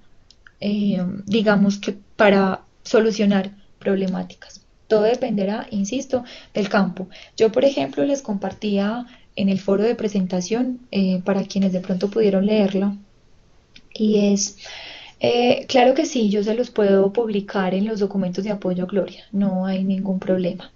Speaker 1: digamos que para solucionar problemáticas. Todo dependerá, insisto, del campo. Yo, por ejemplo, les compartía en el foro de presentación, para quienes de pronto pudieron leerla, y es, claro que sí, yo se los puedo publicar en los documentos de apoyo Gloria, no hay ningún problema.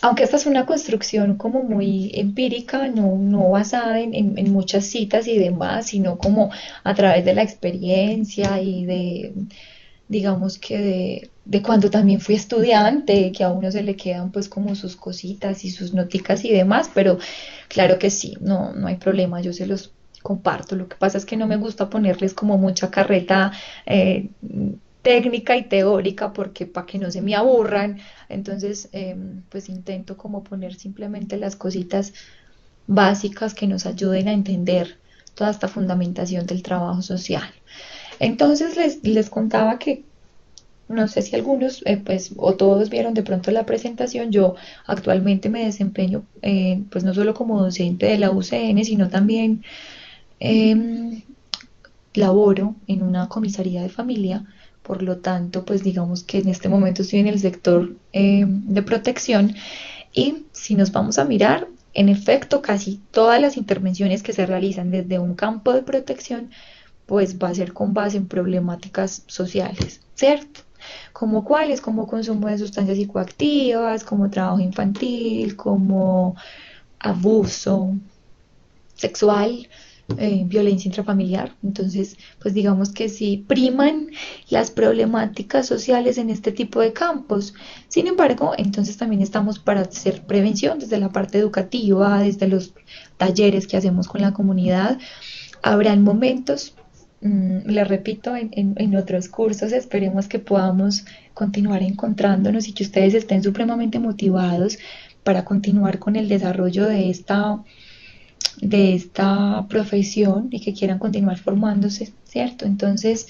Speaker 1: Aunque esta es una construcción como muy empírica, no basada en muchas citas y demás, sino como a través de la experiencia y digamos que de cuando también fui estudiante, que a uno se le quedan pues como sus cositas y sus noticas y demás, pero claro que sí, no hay problema, yo se los comparto. Lo que pasa es que no me gusta ponerles como mucha carreta técnica y teórica porque para que no se me aburran, entonces pues intento como poner simplemente las cositas básicas que nos ayuden a entender toda esta fundamentación del trabajo social. Entonces les contaba que no sé si algunos, pues, o todos vieron de pronto la presentación. Yo actualmente me desempeño, pues, no solo como docente de la UCN, sino también eh, laboro en una comisaría de familia. Por lo tanto, pues, digamos que en este momento estoy en el sector de protección. Y si nos vamos a mirar, en efecto, casi todas las intervenciones que se realizan desde un campo de protección, pues va a ser con base en problemáticas sociales, ¿cierto? Como cuáles, como consumo de sustancias psicoactivas, como trabajo infantil, como abuso sexual, violencia intrafamiliar. Entonces, pues digamos que sí priman las problemáticas sociales en este tipo de campos. Sin embargo, entonces también estamos para hacer prevención desde la parte educativa, desde los talleres que hacemos con la comunidad. Habrán momentos, les repito, en otros cursos, esperemos que podamos continuar encontrándonos y que ustedes estén supremamente motivados para continuar con el desarrollo de esta profesión y que quieran continuar formándose, ¿cierto? Entonces,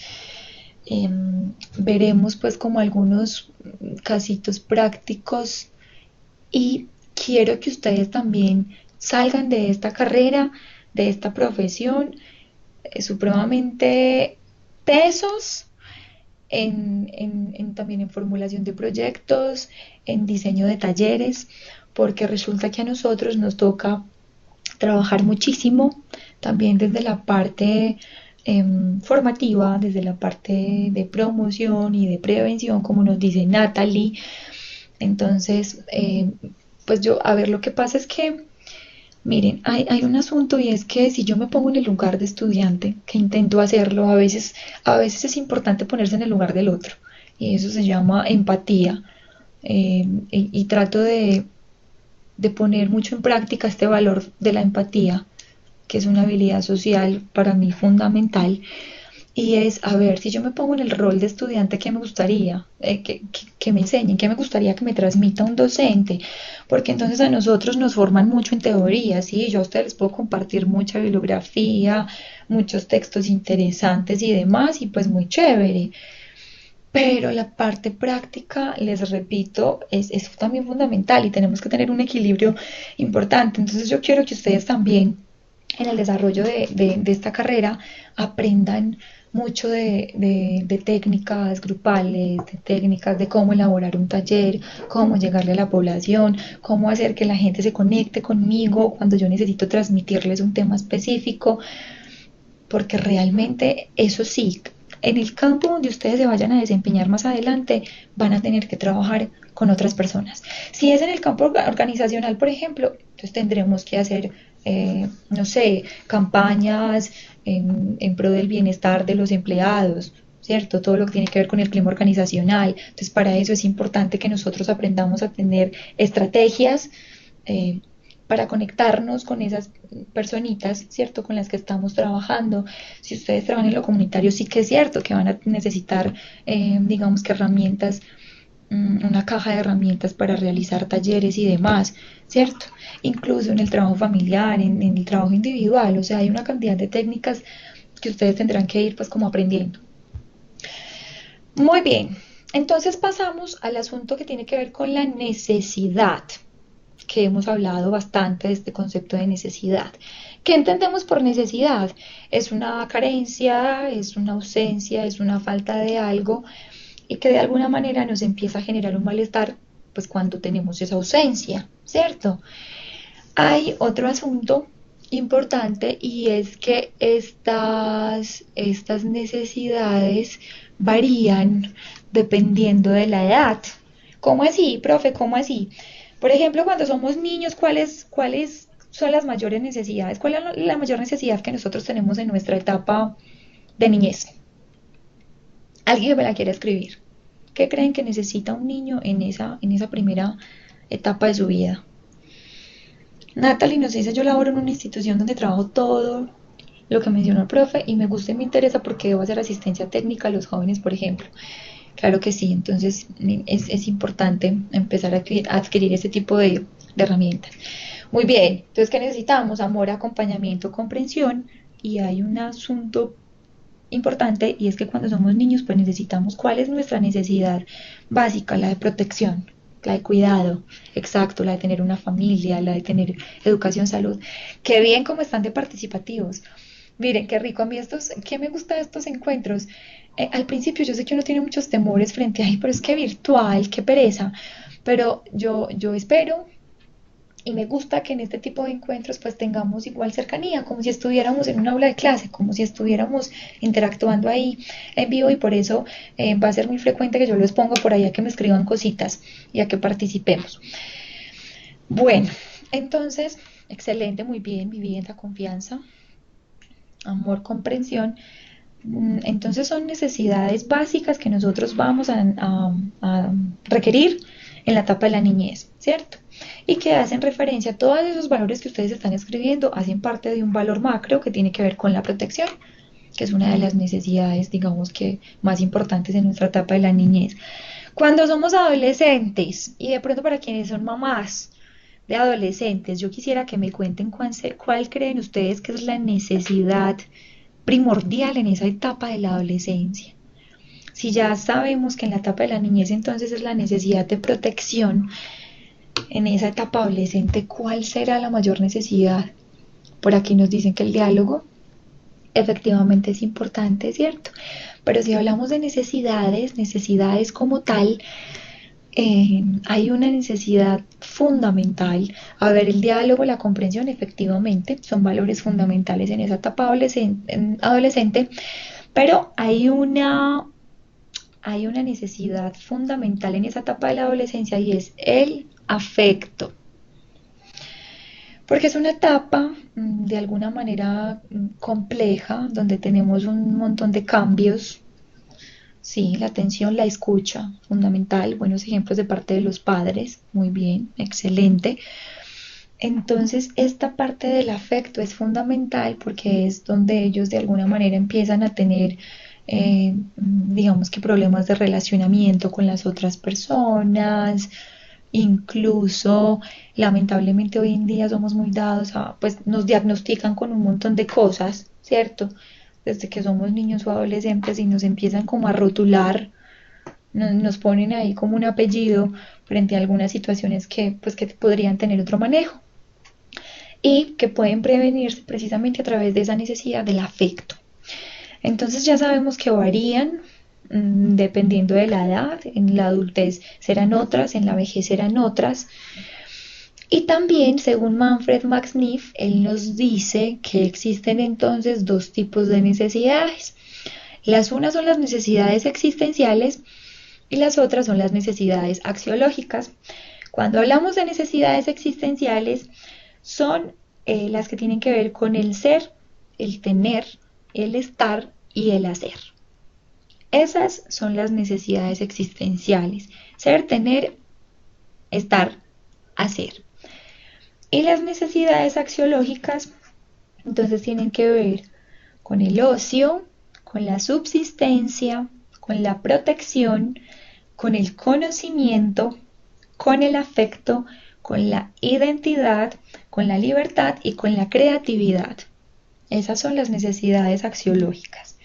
Speaker 1: veremos pues como algunos casitos prácticos y quiero que ustedes también salgan de esta carrera, de esta profesión, supremamente tesos también en formulación de proyectos, en diseño de talleres, porque resulta que a nosotros nos toca trabajar muchísimo, también desde la parte formativa, desde la parte de promoción y de prevención, como nos dice Natalie. Entonces, pues yo, a ver, lo que pasa es que, miren, hay un asunto y es que si yo me pongo en el lugar de estudiante, que intento hacerlo, a veces es importante ponerse en el lugar del otro, y eso se llama empatía, y trato de poner mucho en práctica este valor de la empatía, que es una habilidad social para mí fundamental, y es, a ver, si yo me pongo en el rol de estudiante, ¿qué me gustaría que me enseñen? ¿Qué me gustaría que me transmita un docente? Porque entonces a nosotros nos forman mucho en teoría, ¿sí? Yo a ustedes les puedo compartir mucha bibliografía, muchos textos interesantes y demás, y pues muy chévere. Pero la parte práctica, les repito, es también fundamental y tenemos que tener un equilibrio importante. Entonces yo quiero que ustedes también en el desarrollo de esta carrera aprendan mucho de técnicas grupales, de técnicas de cómo elaborar un taller, cómo llegarle a la población, cómo hacer que la gente se conecte conmigo cuando yo necesito transmitirles un tema específico, porque realmente eso sí, en el campo donde ustedes se vayan a desempeñar más adelante, van a tener que trabajar con otras personas. Si es en el campo organizacional, por ejemplo, entonces tendremos que hacer, no sé, campañas en pro del bienestar de los empleados, ¿cierto? Todo lo que tiene que ver con el clima organizacional. Entonces, para eso es importante que nosotros aprendamos a tener estrategias para conectarnos con esas personitas, ¿cierto? Con las que estamos trabajando. Si ustedes trabajan en lo comunitario, sí que es cierto que van a necesitar, digamos que herramientas, una caja de herramientas para realizar talleres y demás, ¿cierto? Incluso en el trabajo familiar, en el trabajo individual, o sea, hay una cantidad de técnicas que ustedes tendrán que ir pues como aprendiendo. Muy bien, entonces pasamos al asunto que tiene que ver con la necesidad, que hemos hablado bastante de este concepto de necesidad. ¿Qué entendemos por necesidad? Es una carencia, es una ausencia, es una falta de algo y que de alguna manera nos empieza a generar un malestar, pues cuando tenemos esa ausencia, ¿cierto? Hay otro asunto importante y es que estas necesidades varían dependiendo de la edad. ¿Cómo así, profe? ¿Cómo así? Por ejemplo, cuando somos niños, ¿cuáles son las mayores necesidades? ¿Cuál es la mayor necesidad que nosotros tenemos en nuestra etapa de niñez? ¿Alguien me la quiere escribir? ¿Qué creen que necesita un niño en esa primera etapa de su vida? Natalie nos dice, yo laboro en una institución donde trabajo todo lo que mencionó el profe y me gusta y me interesa porque debo hacer asistencia técnica a los jóvenes, por ejemplo. Claro que sí, entonces es importante empezar a adquirir ese tipo de herramientas. Muy bien, entonces, ¿qué necesitamos? Amor, acompañamiento, comprensión, y hay un asunto importante y es que cuando somos niños pues necesitamos cuál es nuestra necesidad básica, la de protección, la de cuidado, exacto, la de tener una familia, la de tener educación, salud. Qué bien como están de participativos. Miren, qué rico a mí qué me gusta de estos encuentros. Al principio yo sé que uno tiene muchos temores frente a, ay, pero es que virtual, qué pereza, pero yo espero y me gusta que en este tipo de encuentros pues tengamos igual cercanía, como si estuviéramos en un aula de clase, como si estuviéramos interactuando ahí en vivo y por eso va a ser muy frecuente que yo les ponga por ahí a que me escriban cositas y a que participemos. Bueno, entonces, excelente, muy bien, vivienda, confianza, amor, comprensión. Entonces son necesidades básicas que nosotros vamos a requerir en la etapa de la niñez, ¿cierto? Y que hacen referencia a todos esos valores que ustedes están escribiendo, hacen parte de un valor macro que tiene que ver con la protección, que es una de las necesidades, digamos que más importantes en nuestra etapa de la niñez. Cuando somos adolescentes, y de pronto para quienes son mamás de adolescentes, yo quisiera que me cuenten cuál creen ustedes que es la necesidad primordial en esa etapa de la adolescencia. Si ya sabemos que en la etapa de la niñez entonces es la necesidad de protección, en esa etapa adolescente, ¿cuál será la mayor necesidad? Por aquí nos dicen que el diálogo efectivamente es importante, ¿cierto? Pero si hablamos de necesidades como tal, hay una necesidad fundamental. A ver, el diálogo, la comprensión, efectivamente, son valores fundamentales en esa etapa adolescente, pero hay una necesidad fundamental en esa etapa de la adolescencia y es el afecto. Porque es una etapa de alguna manera compleja, donde tenemos un montón de cambios. Sí, la atención, la escucha, fundamental, buenos ejemplos de parte de los padres, muy bien, excelente. Entonces, esta parte del afecto es fundamental porque es donde ellos de alguna manera empiezan a tener, digamos que problemas de relacionamiento con las otras personas, incluso lamentablemente hoy en día somos muy dados a, pues nos diagnostican con un montón de cosas, ¿cierto? Desde que somos niños o adolescentes y nos empiezan como a rotular, nos ponen ahí como un apellido frente a algunas situaciones que, pues, que podrían tener otro manejo y que pueden prevenirse precisamente a través de esa necesidad del afecto. Entonces ya sabemos que varían dependiendo de la edad, en la adultez serán otras, en la vejez serán otras. Y también, según Manfred Max Neef, él nos dice que existen entonces dos tipos de necesidades. Las unas son las necesidades existenciales y las otras son las necesidades axiológicas. Cuando hablamos de necesidades existenciales, son las que tienen que ver con el ser, el tener, el estar y el hacer. Esas son las necesidades existenciales: ser, tener, estar, hacer. Y las necesidades axiológicas, entonces, tienen que ver con el ocio, con la subsistencia, con la protección, con el conocimiento, con el afecto, con la identidad, con la libertad y con la creatividad. Esas son las necesidades axiológicas,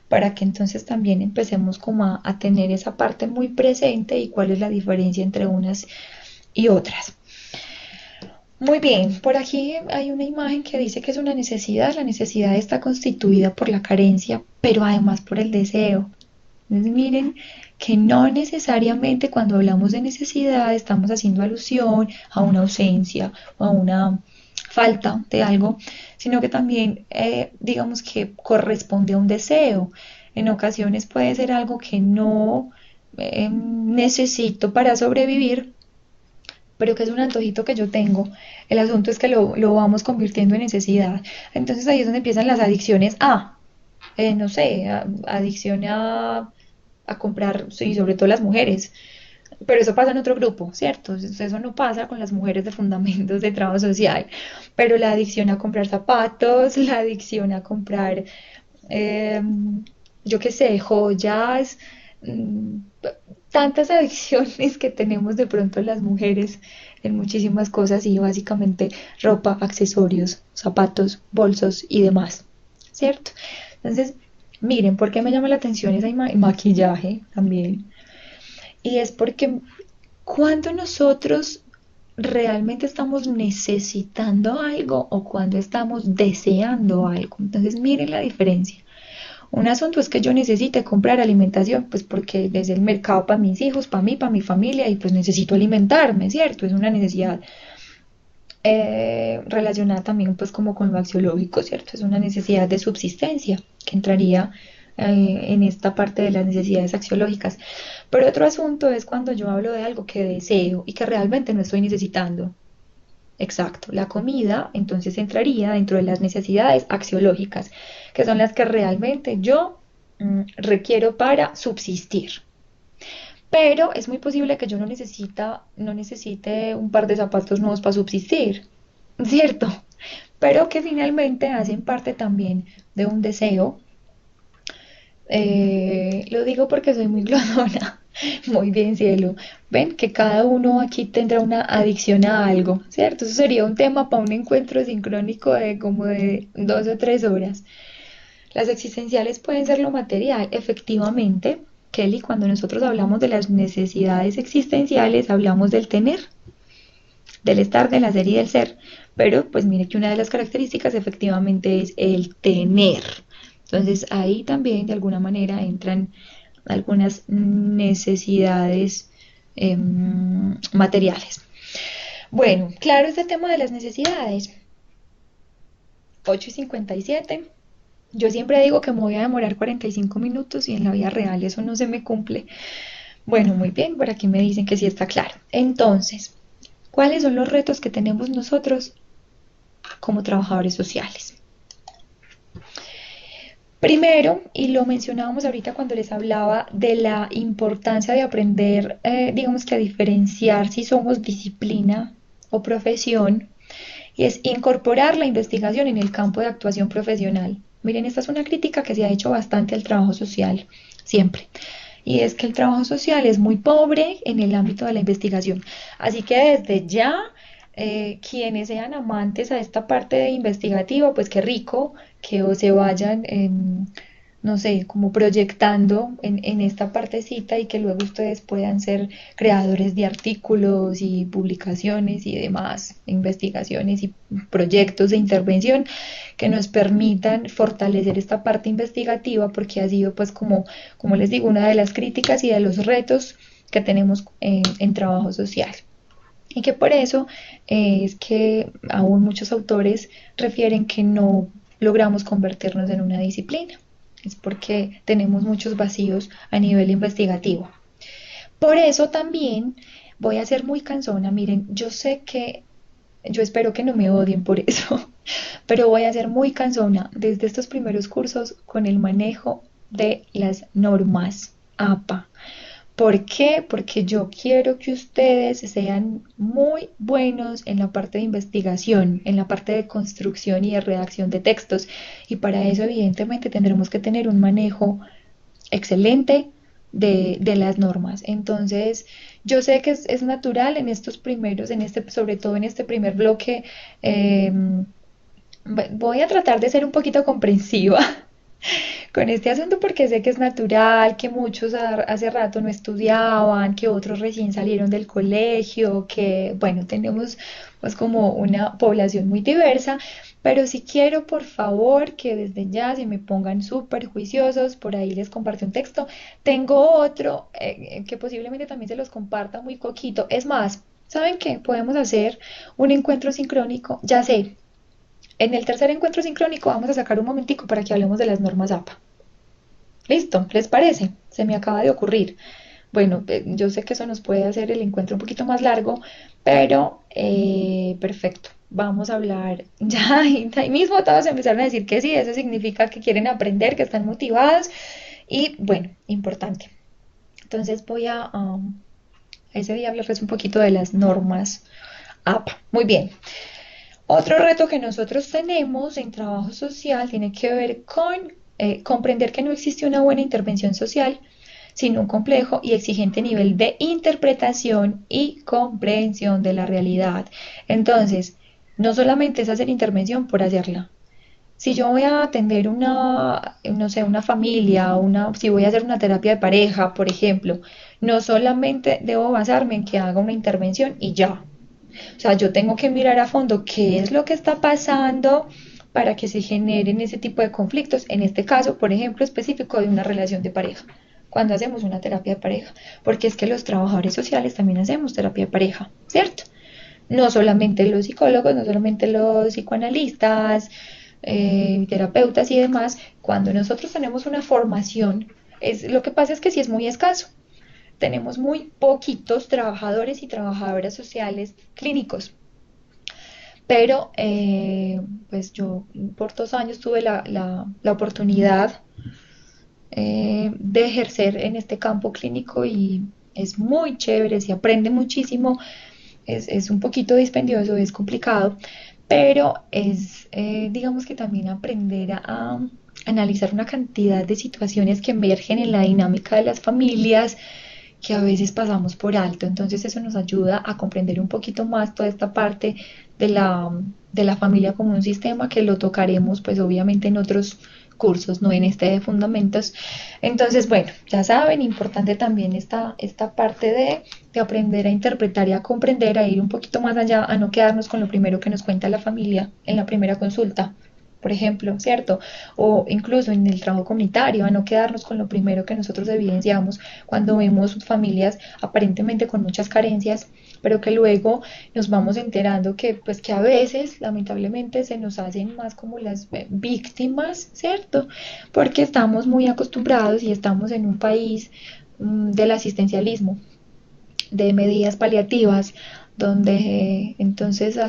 Speaker 1: para que entonces también empecemos como a tener esa parte muy presente y cuál es la diferencia entre unas y otras. Muy bien, por aquí hay una imagen que dice que es una necesidad. La necesidad está constituida por la carencia, pero además por el deseo. Entonces miren que no necesariamente cuando hablamos de necesidad estamos haciendo alusión a una ausencia o a una falta de algo, sino que también digamos que corresponde a un deseo. En ocasiones puede ser algo que no necesito para sobrevivir, pero que es un antojito que yo tengo. El asunto es que lo vamos convirtiendo en necesidad. Entonces ahí es donde empiezan las adicciones no sé, adicción a comprar, sí, sobre todo las mujeres. Pero eso pasa en otro grupo, ¿cierto? Eso no pasa con las mujeres de fundamentos de trabajo social. Pero la adicción a comprar zapatos, la adicción a comprar, eh, yo qué sé, joyas, mm, tantas adicciones que tenemos de pronto las mujeres en muchísimas cosas y básicamente ropa, accesorios, zapatos, bolsos y demás, ¿cierto? Entonces, miren, ¿por qué me llama la atención ese maquillaje también? Y es porque cuando nosotros realmente estamos necesitando algo o cuando estamos deseando algo. Entonces, miren la diferencia. Un asunto es que yo necesite comprar alimentación, pues porque desde el mercado para mis hijos, para mí, para mi familia, y pues necesito alimentarme, ¿cierto? Es una necesidad relacionada también pues como con lo axiológico, ¿cierto? Es una necesidad de subsistencia que entraría en esta parte de las necesidades axiológicas. Pero otro asunto es cuando yo hablo de algo que deseo y que realmente no estoy necesitando. Exacto, la comida entonces entraría dentro de las necesidades axiológicas, que son las que realmente yo requiero para subsistir. Pero es muy posible que yo no necesite un par de zapatos nuevos para subsistir, ¿cierto? Pero que finalmente hacen parte también de un deseo. Lo digo porque soy muy glotona. Muy bien, cielo. Ven que cada uno aquí tendrá una adicción a algo, ¿cierto? Eso sería un tema para un encuentro sincrónico de como de 2 o 3 horas. Las existenciales pueden ser lo material, efectivamente. Kelly, cuando nosotros hablamos de las necesidades existenciales, hablamos del tener, del estar, del hacer y del ser. Pero pues mire que una de las características efectivamente es el tener. Entonces ahí también de alguna manera entran algunas necesidades materiales. Bueno, claro, este tema de las necesidades. 8:57. Yo siempre digo que me voy a demorar 45 minutos y en la vida real eso no se me cumple. Bueno, muy bien, por aquí me dicen que sí está claro. Entonces, ¿cuáles son los retos que tenemos nosotros como trabajadores sociales? Primero, y lo mencionábamos ahorita cuando les hablaba de la importancia de aprender, digamos que a diferenciar si somos disciplina o profesión, y es incorporar la investigación en el campo de actuación profesional. Miren, esta es una crítica que se ha hecho bastante al trabajo social, siempre. Y es que el trabajo social es muy pobre en el ámbito de la investigación. Así que desde ya, quienes sean amantes a esta parte de investigativa, pues qué rico que o se vayan, no sé, como proyectando en esta partecita y que luego ustedes puedan ser creadores de artículos y publicaciones y demás, investigaciones y proyectos de intervención que nos permitan fortalecer esta parte investigativa porque ha sido pues como les digo, una de las críticas y de los retos que tenemos en trabajo social. Y que por eso es que aún muchos autores refieren que no logramos convertirnos en una disciplina. Es porque tenemos muchos vacíos a nivel investigativo. Por eso también voy a ser muy cansona. Miren, yo sé que, yo espero que no me odien por eso, pero voy a ser muy cansona desde estos primeros cursos con el manejo de las normas APA. ¿Por qué? Porque yo quiero que ustedes sean muy buenos en la parte de investigación, en la parte de construcción y de redacción de textos. Y para eso, evidentemente, tendremos que tener un manejo excelente de las normas. Entonces, yo sé que es natural en estos primeros, sobre todo en este primer bloque, eh, voy a tratar de ser un poquito comprensiva con este asunto porque sé que es natural, que muchos hace rato no estudiaban, que otros recién salieron del colegio, que bueno, tenemos pues como una población muy diversa, pero si quiero por favor que desde ya se me pongan súper juiciosos, por ahí les compartí un texto, tengo otro que posiblemente también se los comparta muy coquito, es más, ¿saben qué? Podemos hacer un encuentro sincrónico, ya sé. En el tercer encuentro sincrónico vamos a sacar un momentico para que hablemos de las normas APA. Listo, ¿les parece? Se me acaba de ocurrir. Bueno, yo sé que eso nos puede hacer el encuentro un poquito más largo, pero perfecto. Vamos a hablar ya, ahí mismo todos empezaron a decir que sí, eso significa que quieren aprender, que están motivados y bueno, importante. Entonces voy a ese día hablarles un poquito de las normas APA. Muy bien. Otro reto que nosotros tenemos en trabajo social tiene que ver con comprender que no existe una buena intervención social, sino un complejo y exigente nivel de interpretación y comprensión de la realidad. Entonces, no solamente es hacer intervención por hacerla. Si yo voy a atender no sé, una familia, si voy a hacer una terapia de pareja, por ejemplo, no solamente debo basarme en que haga una intervención y ya. O sea, yo tengo que mirar a fondo qué es lo que está pasando para que se generen ese tipo de conflictos. En este caso, por ejemplo, específico de una relación de pareja, cuando hacemos una terapia de pareja, porque es que los trabajadores sociales también hacemos terapia de pareja, ¿cierto? No solamente los psicólogos, no solamente los psicoanalistas, terapeutas y demás, cuando nosotros tenemos una formación, lo que pasa es que sí es muy escaso. Tenemos muy poquitos trabajadores y trabajadoras sociales clínicos, pero pues yo por 2 años tuve la oportunidad de ejercer en este campo clínico y es muy chévere, se aprende muchísimo, es un poquito dispendioso, es complicado, pero digamos que también aprender a analizar una cantidad de situaciones que emergen en la dinámica de las familias que a veces pasamos por alto. Entonces eso nos ayuda a comprender un poquito más toda esta parte de la familia como un sistema que lo tocaremos pues obviamente en otros cursos, no en este de fundamentos. Entonces, bueno, ya saben, importante también esta parte de aprender a interpretar y a comprender, a ir un poquito más allá, a no quedarnos con lo primero que nos cuenta la familia en la primera consulta. por ejemplo, ¿cierto? O incluso en el trabajo comunitario, a no quedarnos con lo primero que nosotros evidenciamos cuando vemos familias aparentemente con muchas carencias, pero que luego nos vamos enterando que pues que a veces lamentablemente se nos hacen más como las víctimas, ¿cierto? Porque estamos muy acostumbrados y estamos en un país del asistencialismo, de medidas paliativas, donde entonces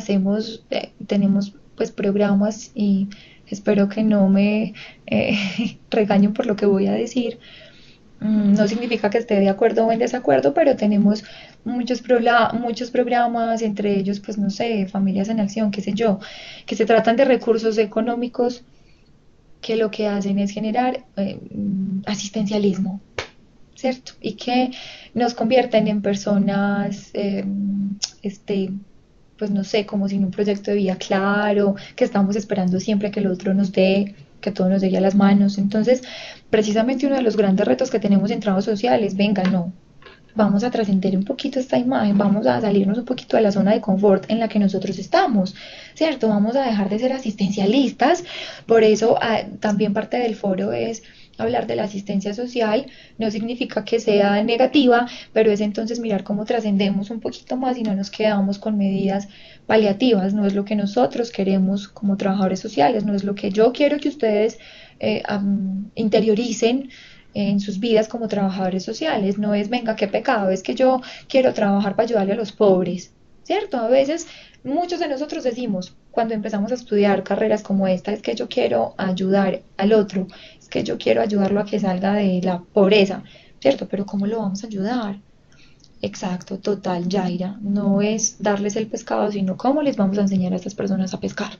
Speaker 1: tenemos pues programas y espero que no me regañen por lo que voy a decir. No significa que esté de acuerdo o en desacuerdo, pero tenemos muchos programas, entre ellos, pues no sé, Familias en Acción, qué sé yo, que se tratan de recursos económicos que lo que hacen es generar asistencialismo, ¿cierto? Y que nos convierten en personas, pues no sé, como sin un proyecto de vida claro, que estamos esperando siempre que el otro nos dé, que todo nos llegue a las manos. Entonces, precisamente uno de los grandes retos que tenemos en trabajos sociales, venga, no, vamos a trascender un poquito esta imagen, vamos a salirnos un poquito de la zona de confort en la que nosotros estamos, ¿cierto? Vamos a dejar de ser asistencialistas, por eso también parte del foro es hablar de la asistencia social, no significa que sea negativa, pero es entonces mirar cómo trascendemos un poquito más y no nos quedamos con medidas paliativas, no es lo que nosotros queremos como trabajadores sociales, no es lo que yo quiero que ustedes interioricen en sus vidas como trabajadores sociales. No es, venga, qué pecado, es que yo quiero trabajar para ayudarle a los pobres, ¿cierto? A veces muchos de nosotros decimos, cuando empezamos a estudiar carreras como esta, es que yo quiero ayudar al otro, es que yo quiero ayudarlo a que salga de la pobreza, ¿cierto? Pero ¿cómo lo vamos a ayudar? Exacto, total, Yaira. No es darles el pescado, sino cómo les vamos a enseñar a estas personas a pescar.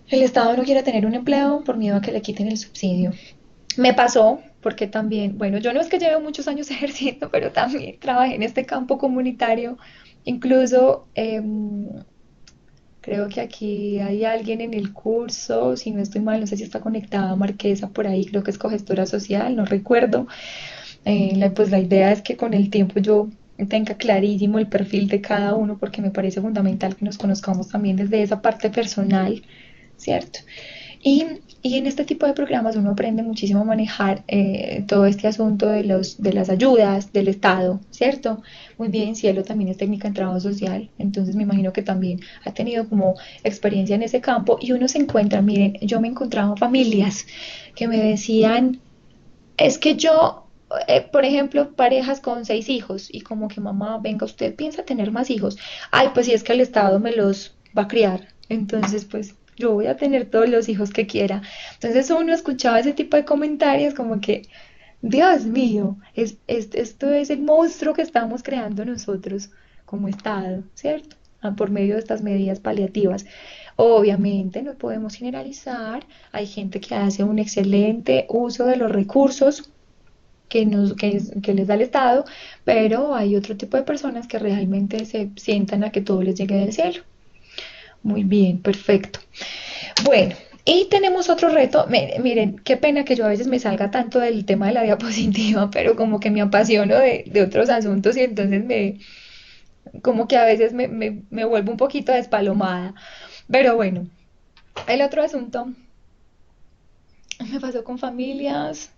Speaker 1: El Estado no quiere tener un empleo por miedo a que le quiten el subsidio. Me pasó, porque también, bueno, yo no es que lleve muchos años ejerciendo, pero también trabajé en este campo comunitario. Incluso creo que aquí hay alguien en el curso, si no estoy mal, no sé si está conectada Marquesa por ahí, creo que es cogestora social, no recuerdo. Pues la idea es que con el tiempo yo tenga clarísimo el perfil de cada uno, porque me parece fundamental que nos conozcamos también desde esa parte personal, ¿cierto? Y, y en este tipo de programas uno aprende muchísimo a manejar todo este asunto de las ayudas del Estado, ¿cierto? Muy bien, Cielo también es técnica en trabajo social, entonces me imagino que también ha tenido como experiencia en ese campo y uno se encuentra, miren, yo me encontraba familias que me decían, es que yo, por ejemplo, parejas con 6 hijos y como que mamá, venga, usted piensa tener más hijos. Ay, pues si es que el Estado me los va a criar, entonces pues yo voy a tener todos los hijos que quiera. Entonces uno escuchaba ese tipo de comentarios como que, Dios mío, esto es el monstruo que estamos creando nosotros como Estado, ¿cierto? Por medio de estas medidas paliativas. Obviamente no podemos generalizar, hay gente que hace un excelente uso de los recursos que les da el Estado, pero hay otro tipo de personas que realmente se sientan a que todo les llegue del cielo. Muy bien, perfecto. Bueno, y tenemos otro reto. Miren, qué pena que yo a veces me salga tanto del tema de la diapositiva, pero como que me apasiono de otros asuntos y entonces como que a veces me vuelvo un poquito despalomada. Pero bueno, el otro asunto me pasó con familias.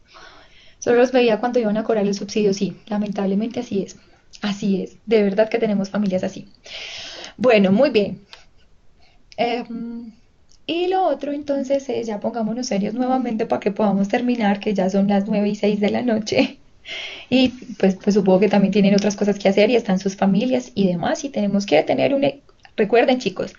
Speaker 1: Solo los veía cuando iban a cobrar el subsidio. Sí, lamentablemente así es. Así es. De verdad que tenemos familias así. Bueno, muy bien. Y lo otro entonces es, ya pongámonos serios nuevamente para que podamos terminar, que ya son las 9:06 de la noche. Y pues supongo que también tienen otras cosas que hacer y están sus familias y demás. Y tenemos que tener Recuerden, chicos,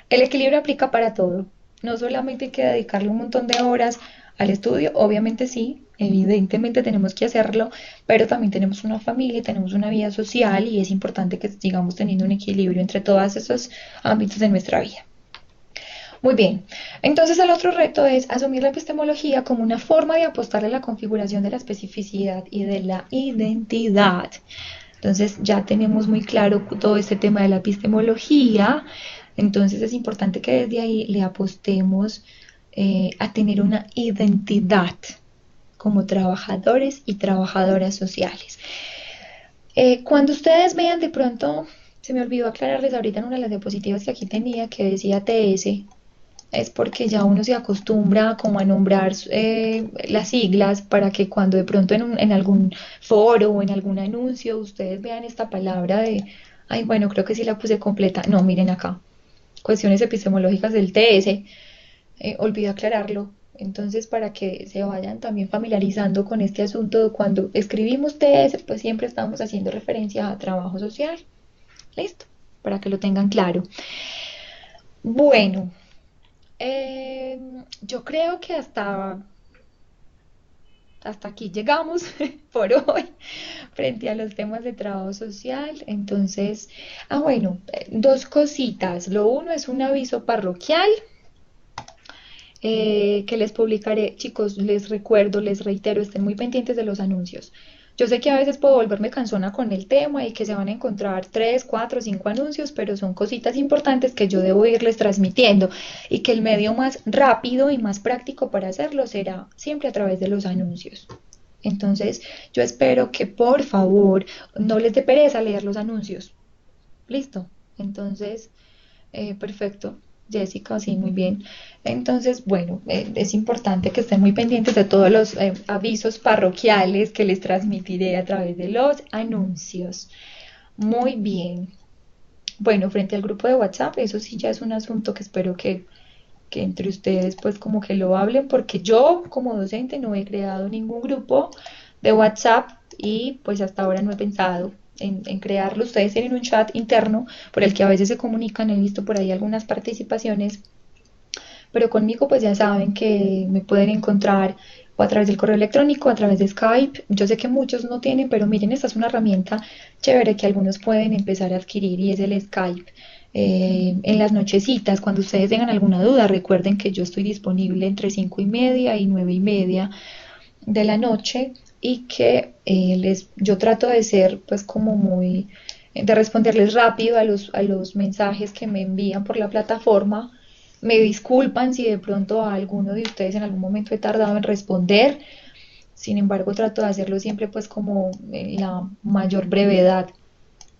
Speaker 1: el equilibrio aplica para todo. No solamente hay que dedicarle un montón de horas al estudio, obviamente sí, evidentemente tenemos que hacerlo, pero también tenemos una familia y tenemos una vida social y es importante que sigamos teniendo un equilibrio entre todos esos ámbitos de nuestra vida. Muy bien, entonces el otro reto es asumir la epistemología como una forma de apostar a la configuración de la especificidad y de la identidad. Entonces ya tenemos muy claro todo este tema de la epistemología, entonces es importante que desde ahí le apostemos a tener una identidad como trabajadores y trabajadoras sociales. Cuando ustedes vean de pronto, se me olvidó aclararles ahorita en una de las diapositivas que aquí tenía que decía TS, es porque ya uno se acostumbra como a nombrar las siglas para que cuando de pronto en algún foro o en algún anuncio ustedes vean esta palabra de, ay, bueno, creo que sí la puse completa. No, miren acá, cuestiones epistemológicas del TS, olvidé aclararlo. Entonces, para que se vayan también familiarizando con este asunto, cuando escribimos TS, pues siempre estamos haciendo referencia a trabajo social. Listo, para que lo tengan claro. Bueno, yo creo que hasta aquí llegamos por hoy frente a los temas de trabajo social. Entonces, bueno, dos cositas. Lo uno es un aviso parroquial que les publicaré. Chicos, les recuerdo, les reitero, estén muy pendientes de los anuncios. Yo sé que a veces puedo volverme cansona con el tema y que se van a encontrar 3, 4, 5 anuncios, pero son cositas importantes que yo debo irles transmitiendo y que el medio más rápido y más práctico para hacerlo será siempre a través de los anuncios. Entonces, yo espero que por favor no les dé pereza leer los anuncios. Listo. Entonces, perfecto. Jessica, sí, muy bien. Entonces, bueno, es importante que estén muy pendientes de todos los avisos parroquiales que les transmitiré a través de los anuncios. Muy bien. Bueno, frente al grupo de WhatsApp, eso sí ya es un asunto que espero que entre ustedes pues como que lo hablen, porque yo como docente no he creado ningún grupo de WhatsApp y pues hasta ahora no he pensado en crearlo. Ustedes tienen un chat interno por el que a veces se comunican, he visto por ahí algunas participaciones, pero conmigo pues ya saben que me pueden encontrar o a través del correo electrónico, a través de Skype. Yo sé que muchos no tienen, pero miren, esta es una herramienta chévere que algunos pueden empezar a adquirir y es el Skype. En las nochecitas, cuando ustedes tengan alguna duda, recuerden que yo estoy disponible entre 5:30 y 9:30 de la noche y que yo trato de ser pues como muy, de responderles rápido a los mensajes que me envían por la plataforma. Me disculpan si de pronto a alguno de ustedes en algún momento he tardado en responder, sin embargo trato de hacerlo siempre pues como en la mayor brevedad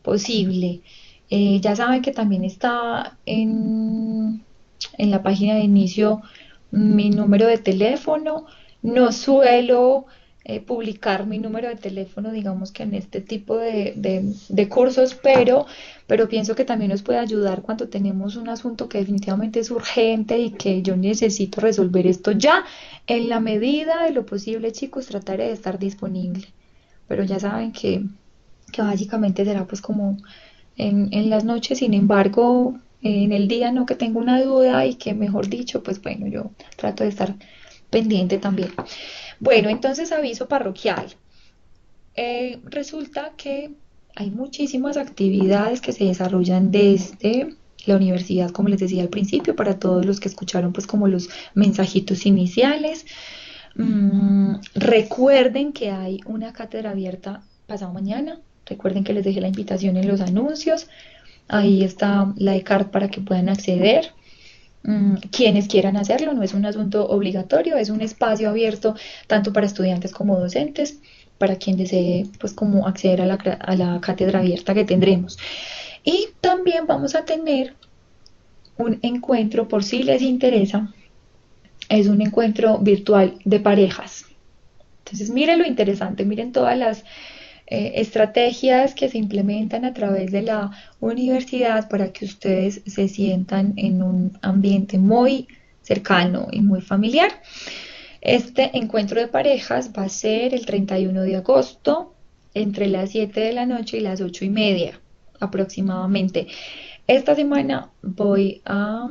Speaker 1: posible. Ya saben que también está en la página de inicio mi número de teléfono. No suelo publicar mi número de teléfono, digamos que en este tipo de cursos, pero pienso que también nos puede ayudar cuando tenemos un asunto que definitivamente es urgente y que yo necesito resolver esto ya. En la medida de lo posible, chicos, trataré de estar disponible. Pero ya saben que básicamente será pues como en las noches. Sin embargo, en el día no, que tengo una duda y que mejor dicho, pues bueno, yo trato de estar pendiente también. Bueno, entonces aviso parroquial. Resulta que hay muchísimas actividades que se desarrollan desde la universidad, como les decía al principio, para todos los que escucharon pues como los mensajitos iniciales. Recuerden que hay una cátedra abierta pasado mañana. Recuerden que les dejé la invitación en los anuncios. Ahí está la ECART para que puedan acceder. Quienes quieran hacerlo, no es un asunto obligatorio, es un espacio abierto tanto para estudiantes como docentes, para quien desee pues como acceder a la cátedra abierta que tendremos. Y también vamos a tener un encuentro, por si les interesa, es un encuentro virtual de parejas. Entonces miren lo interesante, miren todas las estrategias que se implementan a través de la universidad para que ustedes se sientan en un ambiente muy cercano y muy familiar. Este encuentro de parejas va a ser el 31 de agosto entre las 7 de la noche y las 8:30 aproximadamente. Esta semana voy a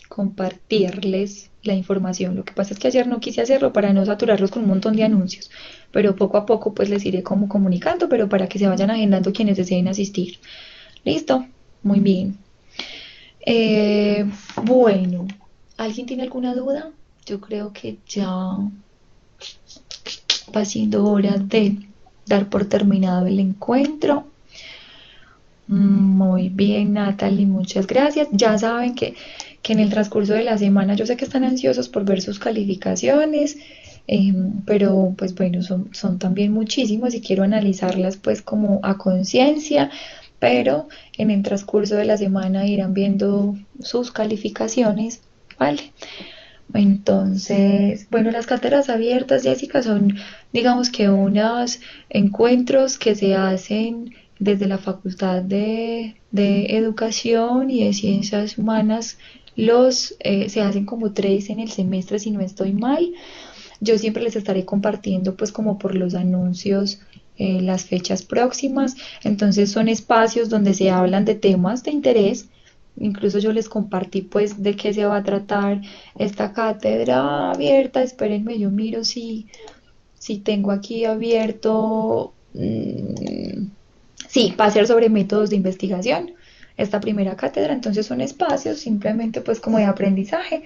Speaker 1: compartirles la información. Lo que pasa es que ayer no quise hacerlo para no saturarlos con un montón de anuncios, pero poco a poco pues les iré como comunicando, pero para que se vayan agendando quienes deseen asistir. ¿Listo? Muy bien. Bueno, ¿alguien tiene alguna duda? Yo creo que ya va siendo hora de dar por terminado el encuentro. Muy bien, Natalie, muchas gracias. Ya saben que en el transcurso de la semana, yo sé que están ansiosos por ver sus calificaciones, pero pues bueno, son también muchísimos y quiero analizarlas pues como a conciencia, pero en el transcurso de la semana irán viendo sus calificaciones ¿vale? Entonces, bueno, las cátedras abiertas, Jessica, son, digamos que unos encuentros que se hacen desde la Facultad de Educación y de Ciencias Humanas. Se hacen como 3 en el semestre, si no estoy mal. Yo siempre les estaré compartiendo, pues, como por los anuncios, las fechas próximas. Entonces, son espacios donde se hablan de temas de interés. Incluso yo les compartí pues de qué se va a tratar esta cátedra abierta. Espérenme, yo miro si tengo aquí abierto. Sí, va a ser sobre métodos de investigación. Esta primera cátedra, entonces son espacios simplemente pues como de aprendizaje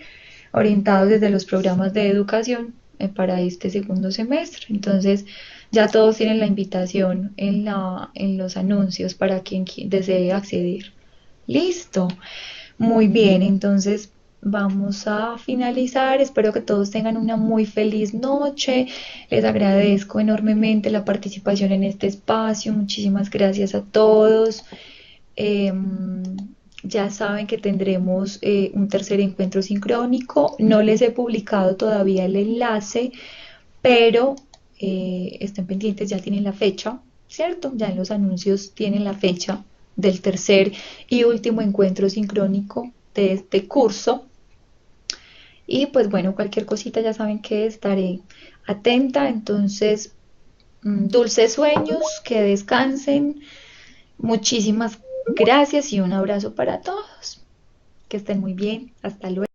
Speaker 1: orientados desde los programas de educación para este segundo semestre. Entonces ya todos tienen la invitación en los anuncios para quien desee acceder. Listo. Muy bien, entonces vamos a finalizar. Espero que todos tengan una muy feliz noche. Les agradezco enormemente la participación en este espacio. Muchísimas gracias a todos. Em, ya saben que tendremos un tercer encuentro sincrónico. No les he publicado todavía el enlace, pero estén pendientes, ya tienen la fecha, ¿cierto? Ya en los anuncios tienen la fecha del tercer y último encuentro sincrónico de este curso. Y pues bueno, cualquier cosita ya saben que estaré atenta. Entonces, dulces sueños, que descansen. Muchísimas gracias y un abrazo para todos. Que estén muy bien. Hasta luego.